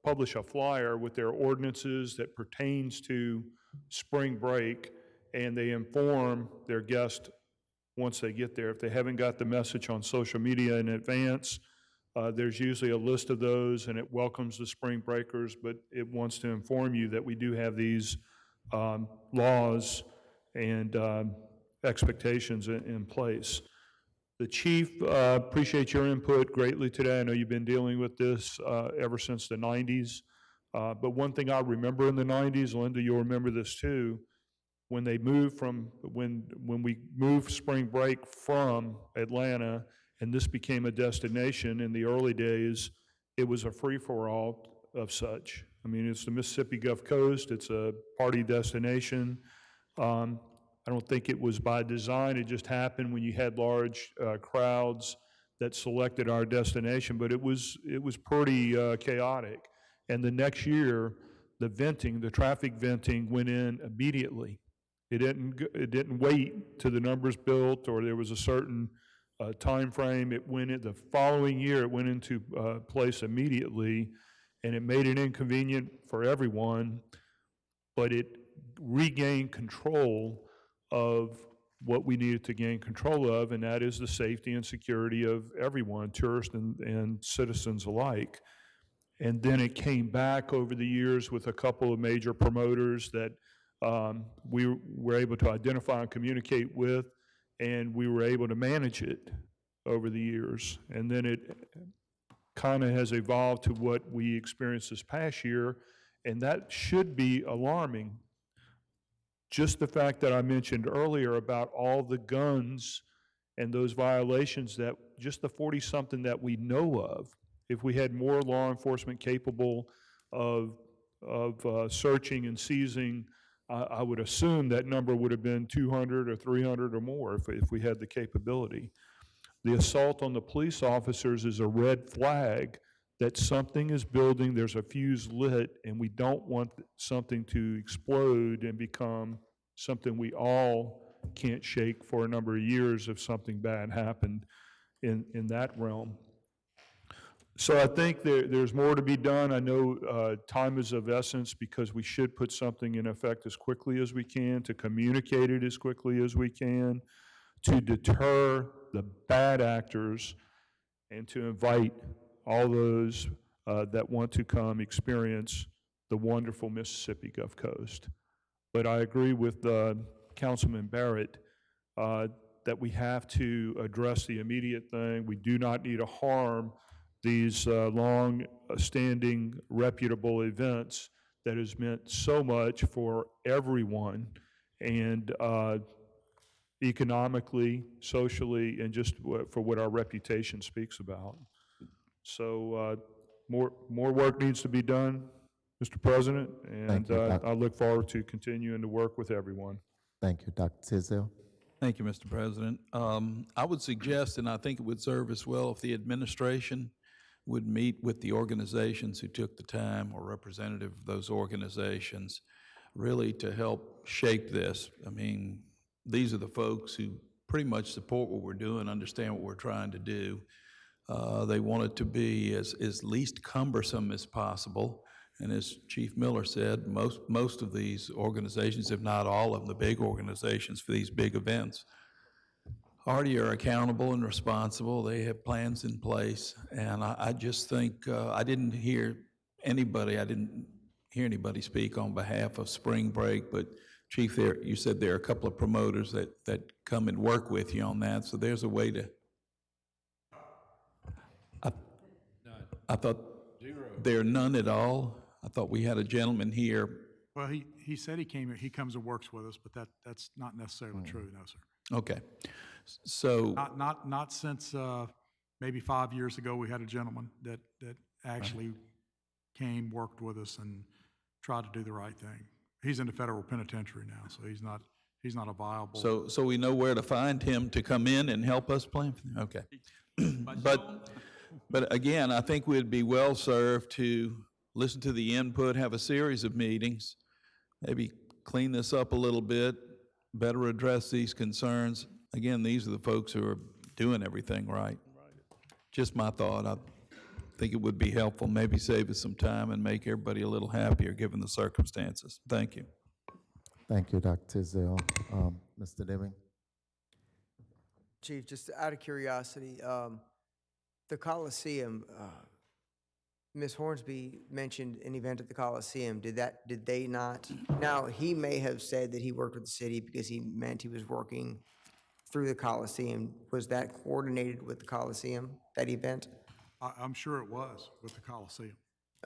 publish a flyer with their ordinances that pertains to spring break, and they inform their guests once they get there. If they haven't got the message on social media in advance, there's usually a list of those, and it welcomes the spring breakers, but it wants to inform you that we do have these laws and expectations in place. The chief, appreciate your input greatly today. I know you've been dealing with this ever since the 90s. But one thing I remember in the 90s, Linda, you'll remember this too, when they moved from, when we moved spring break from Atlanta, and this became a destination in the early days, it was a free-for-all of such. I mean, it's the Mississippi Gulf Coast, it's a party destination. I don't think it was by design, it just happened when you had large crowds that selected our destination, but it was pretty chaotic. And the next year, the traffic venting went in immediately. It didn't wait till the numbers built or there was a certain time frame. It went in the following year, it went into place immediately, and it made it inconvenient for everyone, but it regained control of what we needed to gain control of, and that is the safety and security of everyone, tourists and citizens alike. And then it came back over the years with a couple of major promoters that we were able to identify and communicate with, and we were able to manage it over the years. And then it kind of has evolved to what we experienced this past year, and that should be alarming. Just the fact that I mentioned earlier about all the guns and those violations, that just the 40-something that we know of, if we had more law enforcement capable of searching and seizing, I would assume that number would have been 200 or 300 or more if we had the capability. The assault on the police officers is a red flag that something is building, there's a fuse lit, and we don't want something to explode and become something we all can't shake for a number of years if something bad happened in that realm. So I think there's more to be done. I know time is of essence because we should put something in effect as quickly as we can, to communicate it as quickly as we can, to deter the bad actors, and to invite all those that want to come experience the wonderful Mississippi Gulf Coast. But I agree with Councilman Barrett that we have to address the immediate thing. We do not need to harm these long-standing, reputable events that has meant so much for everyone, and economically, socially, and just for what our reputation speaks about. So more work needs to be done, Mr. President, and I look forward to continuing to work with everyone. Thank you, Dr. Tisdale. Thank you, Mr. President. I would suggest, and I think it would serve us well, if the administration would meet with the organizations who took the time, or representative of those organizations, really to help shape this. I mean, these are the folks who pretty much support what we're doing, understand what we're trying to do. They want it to be as least cumbersome as possible. And as Chief Miller said, most of these organizations, if not all of them, the big organizations for these big events, Hardy are accountable and responsible. They have plans in place. And I just think, I didn't hear anybody speak on behalf of Spring Break, but Chief, you said there are a couple of promoters that come and work with you on that, so there's a way to. I thought there are none at all. I thought we had a gentleman here. Well, he said he comes and works with us, but that's not necessarily true, no, sir. Okay, so. Not since, maybe 5 years ago, we had a gentleman that actually came, worked with us, and tried to do the right thing. He's in the federal penitentiary now, so he's not a viable. So we know where to find him to come in and help us plan. Okay. But again, I think we'd be well served to listen to the input, have a series of meetings, maybe clean this up a little bit, better address these concerns. Again, these are the folks who are doing everything right. Just my thought. I think it would be helpful, maybe save us some time and make everybody a little happier given the circumstances. Thank you. Thank you, Dr. Tisdale. Mr. Deming? Chief, just out of curiosity, the Coliseum, Ms. Hornsby mentioned an event at the Coliseum. Did they not? Now, he may have said that he worked with the city because he meant he was working through the Coliseum. Was that coordinated with the Coliseum, that event? I'm sure it was with the Coliseum.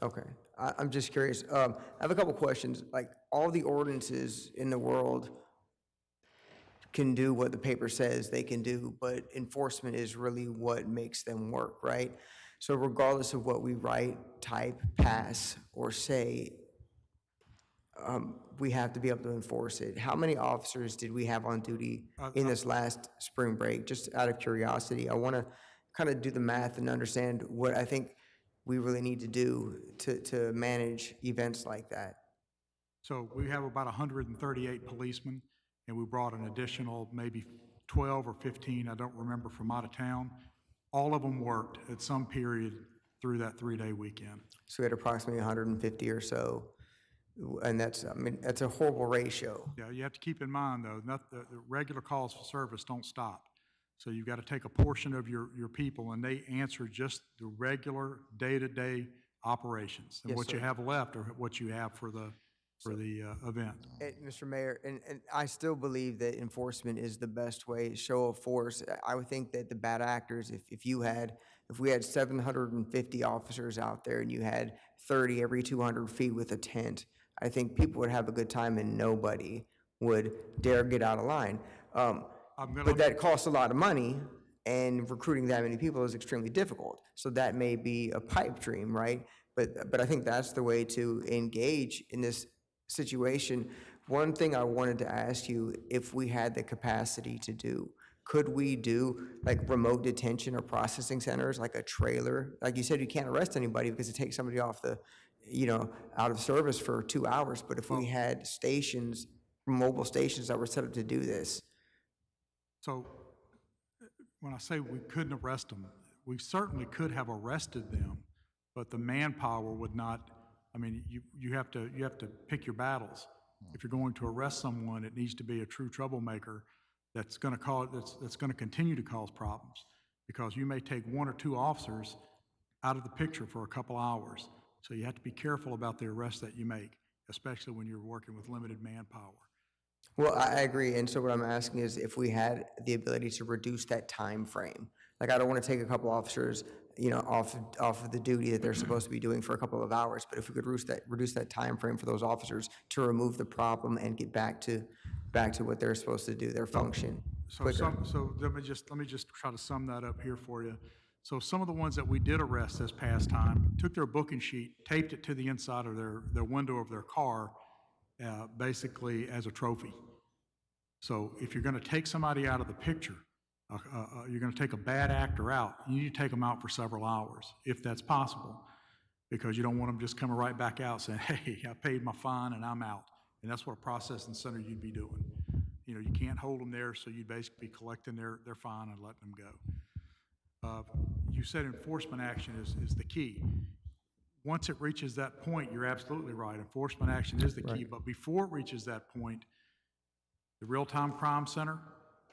Okay, I'm just curious. I have a couple questions. Like, all the ordinances in the world can do what the paper says they can do, but enforcement is really what makes them work, right? So regardless of what we write, type, pass, or say, we have to be able to enforce it. How many officers did we have on duty in this last spring break? Just out of curiosity, I want to kind of do the math and understand what I think we really need to do to manage events like that. So we have about 138 policemen, and we brought an additional maybe 12 or 15, I don't remember, from out of town. All of them worked at some period through that 3-day weekend. So we had approximately 150 or so, and that's a horrible ratio. Yeah, you have to keep in mind, though, the regular calls for service don't stop. So you've got to take a portion of your people, and they answer just the regular day-to-day operations. And Yes, what you sir. have left are what you have for the event. Mr. Mayor, and I still believe that enforcement is the best way, show of force. I would think that the bad actors, if we had 750 officers out there and you had 30 every 200 feet with a tent, I think people would have a good time and nobody would dare get out of line. But that costs a lot of money, and recruiting that many people is extremely difficult. So that may be a pipe dream, right? But I think that's the way to engage in this situation. One thing I wanted to ask you, if we had the capacity to do, could we do like remote detention or processing centers, like a trailer? Like you said, you can't arrest anybody because it takes somebody off the, out of service for 2 hours. But if we had stations, mobile stations that were set up to do this. So when I say we couldn't arrest them, we certainly could have arrested them, but the manpower would not. I mean, you have to pick your battles. If you're going to arrest someone, it needs to be a true troublemaker that's going to continue to cause problems, because you may take 1 or 2 officers out of the picture for a couple hours. So you have to be careful about the arrests that you make, especially when you're working with limited manpower. Well, I agree, and so what I'm asking is if we had the ability to reduce that time frame. Like, I don't want to take a couple officers, off of the duty that they're supposed to be doing for a couple of hours, but if we could reduce that time frame for those officers to remove the problem and get back to what they're supposed to do, their function quicker. So let me just try to sum that up here for you. So some of the ones that we did arrest this past time took their booking sheet, taped it to the inside of their window of their car, basically as a trophy. So if you're going to take somebody out of the picture, you're going to take a bad actor out, you need to take them out for several hours, if that's possible, because you don't want them just coming right back out saying, hey, I paid my fine and I'm out. And that's what a processing center you'd be doing. You can't hold them there, so you'd basically be collecting their fine and letting them go. You said enforcement action is the key. Once it reaches that point, you're absolutely right. Enforcement action is the key. But before it reaches that point, the Real-Time Crime Center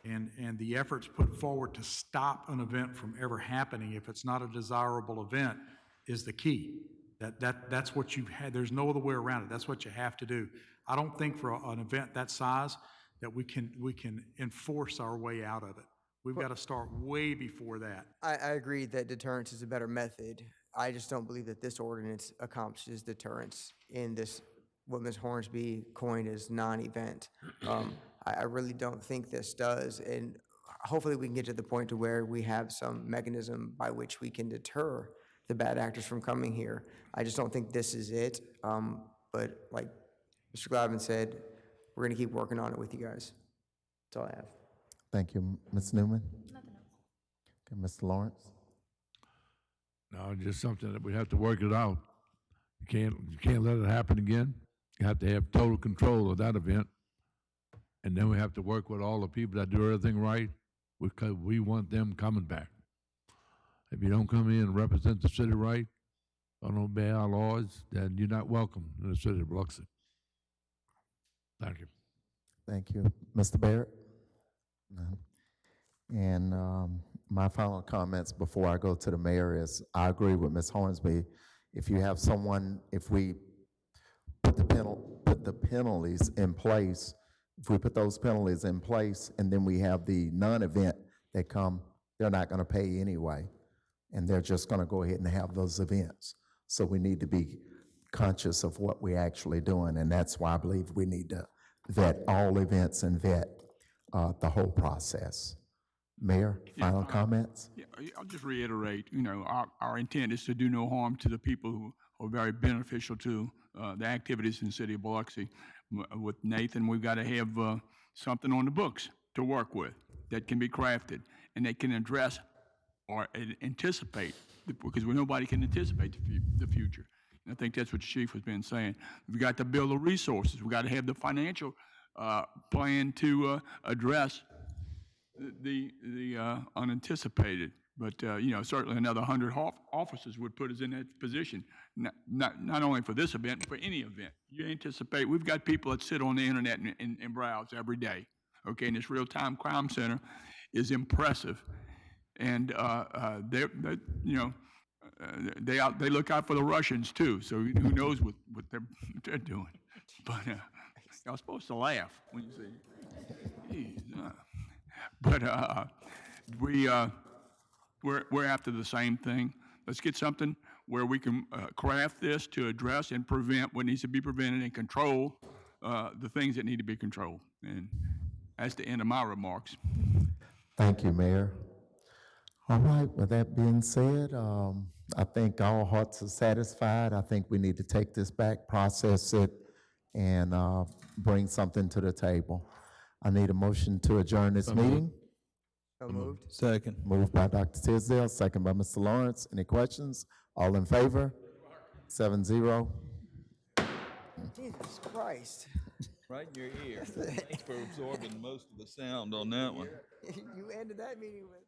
and the efforts put forward to stop an event from ever happening, if it's not a desirable event, is the key. That's what you've had, there's no other way around it, that's what you have to do. I don't think for an event that size that we can enforce our way out of it. We've got to start way before that. I agree that deterrence is a better method. I just don't believe that this ordinance accomplishes deterrence in this, what Ms. Hornsby coined as non-event. I really don't think this does, and hopefully we can get to the point to where we have some mechanism by which we can deter the bad actors from coming here. I just don't think this is it, but like Mr. Glavin said, we're gonna keep working on it with you guys. That's all I have. Thank you, Ms. Newman. Okay, Mr. Lawrence. No, just something that we have to work it out. You can't let it happen again. You have to have total control of that event. And then we have to work with all the people that do everything right, because we want them coming back. If you don't come in and represent the city right, don't obey our laws, then you're not welcome in the city of Biloxi. Thank you. Thank you. Mr. Barrett? None. And my final comments before I go to the mayor is, I agree with Ms. Hornsby. If you have someone, if we put the penalties in place, if we put those penalties in place and then we have the non-event that come, they're not gonna pay anyway. And they're just gonna go ahead and have those events. So we need to be conscious of what we're actually doing, and that's why I believe we need to vet all events and vet the whole process. Mayor, final comments? Yeah, I'll just reiterate, our intent is to do no harm to the people who are very beneficial to the activities in the city of Biloxi. With Nathan, we've got to have something on the books to work with that can be crafted and that can address or anticipate, because nobody can anticipate the future. And I think that's what the chief has been saying. We've got to build the resources. We've got to have the financial plan to address the unanticipated. But, certainly another 100 officers would put us in that position, not only for this event, but for any event. You anticipate, we've got people that sit on the internet and browse every day, okay? And this real-time crime center is impressive. And they look out for the Russians too, so who knows what they're doing. But y'all supposed to laugh when you say, geez. But we're after the same thing. Let's get something where we can craft this to address and prevent what needs to be prevented and control the things that need to be controlled. And that's the end of my remarks. Thank you, Mayor. All right, with that being said, I think all hearts are satisfied. I think we need to take this back, process it, and bring something to the table. I need a motion to adjourn this meeting. So moved. Second. Moved by Dr. Tisdale, second by Mr. Lawrence. Any questions? All in favor? 7-0. Jesus Christ. Right in your ear. Thanks for absorbing most of the sound on that one. You ended that meeting with.